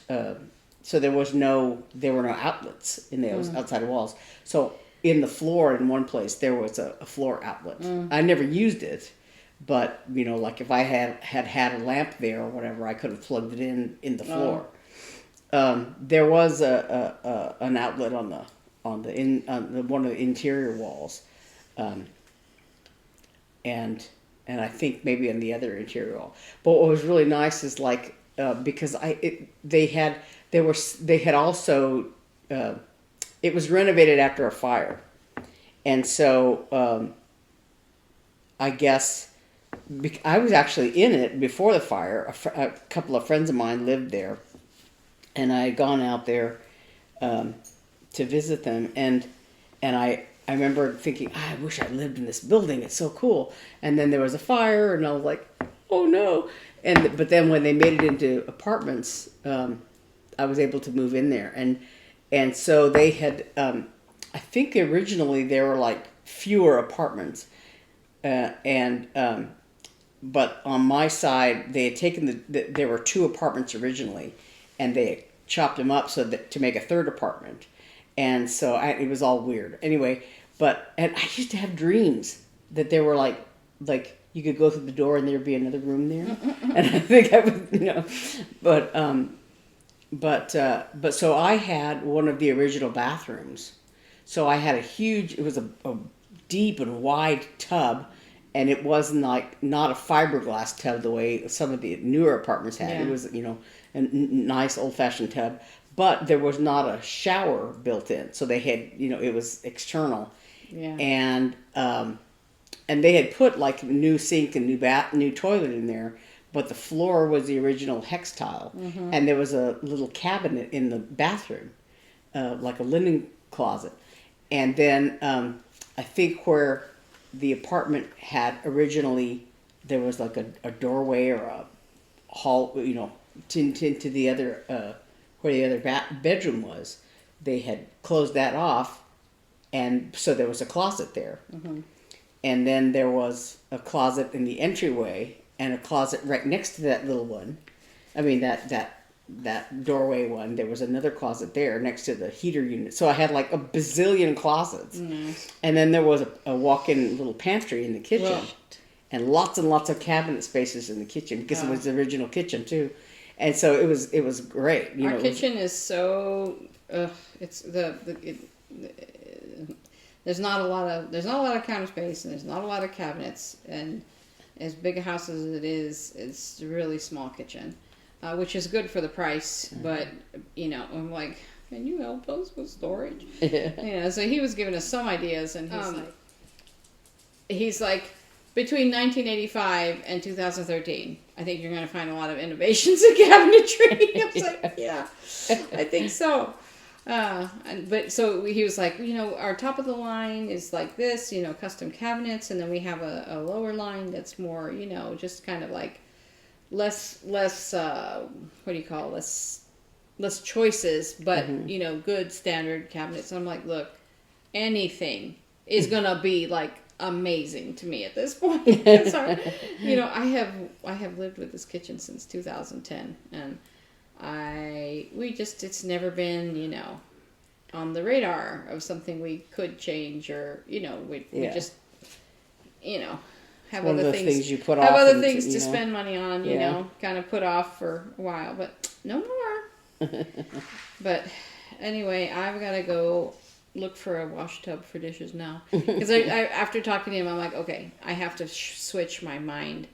so there were no outlets in those outside walls. So in the floor in one place there was a floor outlet. I never used it, but like if I had a lamp there or whatever, I could have plugged it in the floor. There was an outlet on one of the interior walls, and I think maybe on the other interior wall. But what was really nice is like because they had also it was renovated after a fire, and so I guess I was actually in it before the fire. A couple of friends of mine lived there, and I had gone out there to visit them, and I remember thinking, I wish I lived in this building. It's so cool. And then there was a fire, and I was like, oh no. But then when they made it into apartments, I was able to move in there, and so they had. I think originally there were like fewer apartments, but on my side they had taken there were 2 apartments originally, and they had chopped them up so that to make a 3rd apartment, and so it was all weird. Anyway, and I used to have dreams that there were like you could go through the door and there'd be another room there, and I think I would but so I had one of the original bathrooms. So I had it was a deep and wide tub, and it wasn't like not a fiberglass tub the way some of the newer apartments had. Yeah. It was a nice old-fashioned tub, but there was not a shower built in. So they had it was external. Yeah. And they had put like a new sink and new toilet in there, but the floor was the original hex tile, and there was a little cabinet in the bathroom, like a linen closet. And then I think where the apartment had originally, there was like a doorway or a hall, to the other, where the other bedroom was. They had closed that off, and so there was a closet there. And then there was a closet in the entryway, and a closet right next to that little one. I mean, that doorway one. There was another closet there next to the heater unit. So I had like a bazillion closets. And then there was a walk-in little pantry in the kitchen. Well, and lots of cabinet spaces in the kitchen, because it was the original kitchen too. And so it was great. Our kitchen is so it's there's not a lot of counter space, and there's not a lot of cabinets, and as big a house as it is, it's a really small kitchen, which is good for the price. But I'm like, can you help us with storage? So he was giving us some ideas, and he's like, between 1985 and 2013, I think you're going to find a lot of innovations in cabinetry. I was like, yeah, I think so. But so he was like, our top of the line is like this, custom cabinets, and then we have a lower line that's more, just kind of like less what do you call it? less choices, but good standard cabinets. And I'm like, look, anything is gonna be like amazing to me at this point. I have lived with this kitchen since 2010, and it's never been, on the radar of something we could change, or, we just, have one other of the things you put have off other things to spend money on, kind of put off for a while, but no more. But anyway, I've got to go look for a wash tub for dishes now, because I after talking to him, I'm like, okay, I have to switch my mind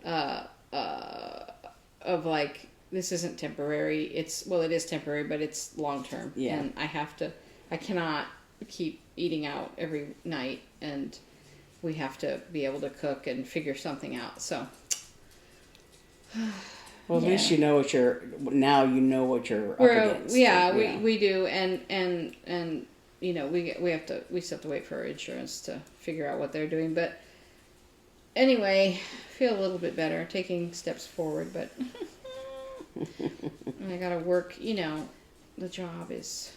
of like, this isn't temporary. It is temporary, but it's long term. Yeah. And I cannot keep eating out every night, and we have to be able to cook and figure something out. So, well, at least you know what you're up against. Yeah, we do, and we still have to wait for our insurance to figure out what they're doing. But anyway, feel a little bit better, taking steps forward, but. I gotta work, the job is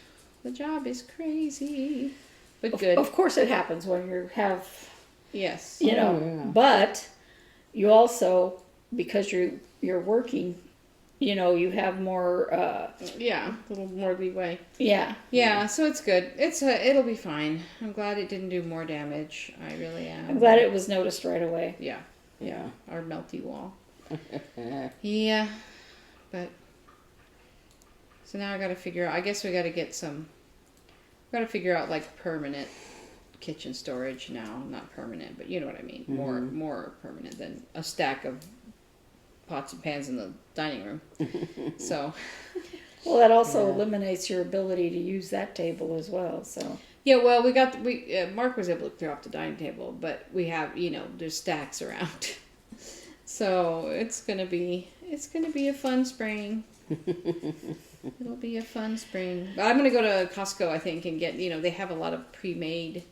crazy, but good. Of course it happens when you have, yes, but you also, because you're working, you have more, a little more leeway. Yeah. So it's good. It'll be fine. I'm glad it didn't do more damage. I really am. I'm glad it was noticed right away. Yeah. Our melty wall. Yeah. But so now I got to figure out. I guess we got to figure out like permanent kitchen storage now. Not permanent, but you know what I mean. Mm-hmm. More permanent than a stack of pots and pans in the dining room. So, well, that also eliminates your ability to use that table as well. So yeah, well, Mark was able to clear off the dining table, but we have there's stacks around. So it's gonna be a fun spring. It'll be a fun spring. But I'm gonna go to Costco, I think, and get they have a lot of pre-made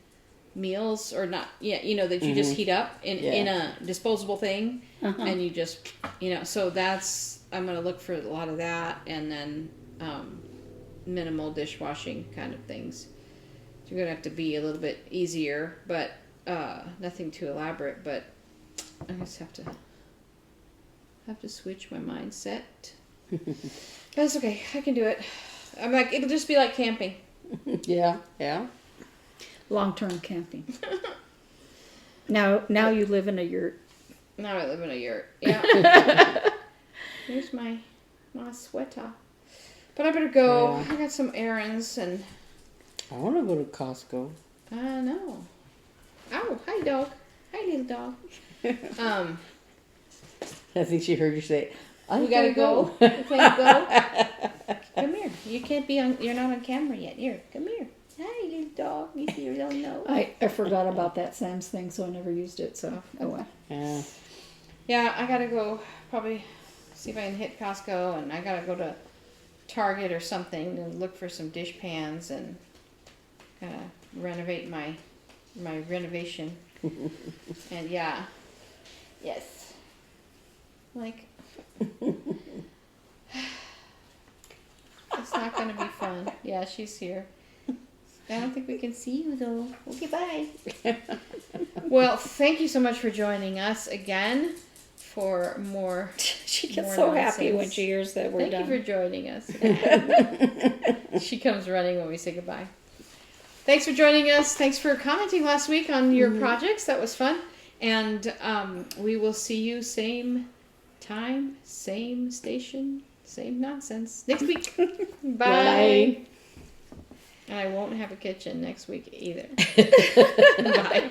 meals, or not that you just heat up in a disposable thing, and you just so I'm gonna look for a lot of that, and then minimal dishwashing kind of things. You're gonna have to be a little bit easier, but nothing too elaborate. But I just have to switch my mindset. That's okay. I can do it. I'm like, it'll just be like camping. Yeah. Long-term camping. Now you live in a yurt. Now I live in a yurt. Yeah. Here's my sweater. But I better go. Yeah. I got some errands, and I want to go to Costco. I know. Oh, hi dog. Hi little dog. I think she heard you say, we gotta go. We can't go. Come here. You can't be on. You're not on camera yet. Here, come here. Hi, little dog. You don't know. I forgot about that Sam's thing, so I never used it. So oh well. Yeah. Yeah, I gotta go probably see if I can hit Costco, and I gotta go to Target or something and look for some dish pans and renovate my renovation. And yeah, yes, like it's not gonna be fun. Yeah, she's here. I don't think we can see you though. Okay, bye. Well, thank you so much for joining us again for more. She gets more so nonsense. happy when she hears that we're Thank done. you for joining us. She comes running when we say goodbye. Thanks for joining us. Thanks for commenting last week on your projects. That was fun. And we will see you same time, same station, same nonsense next week. Bye. Bye. And I won't have a kitchen next week either. Bye.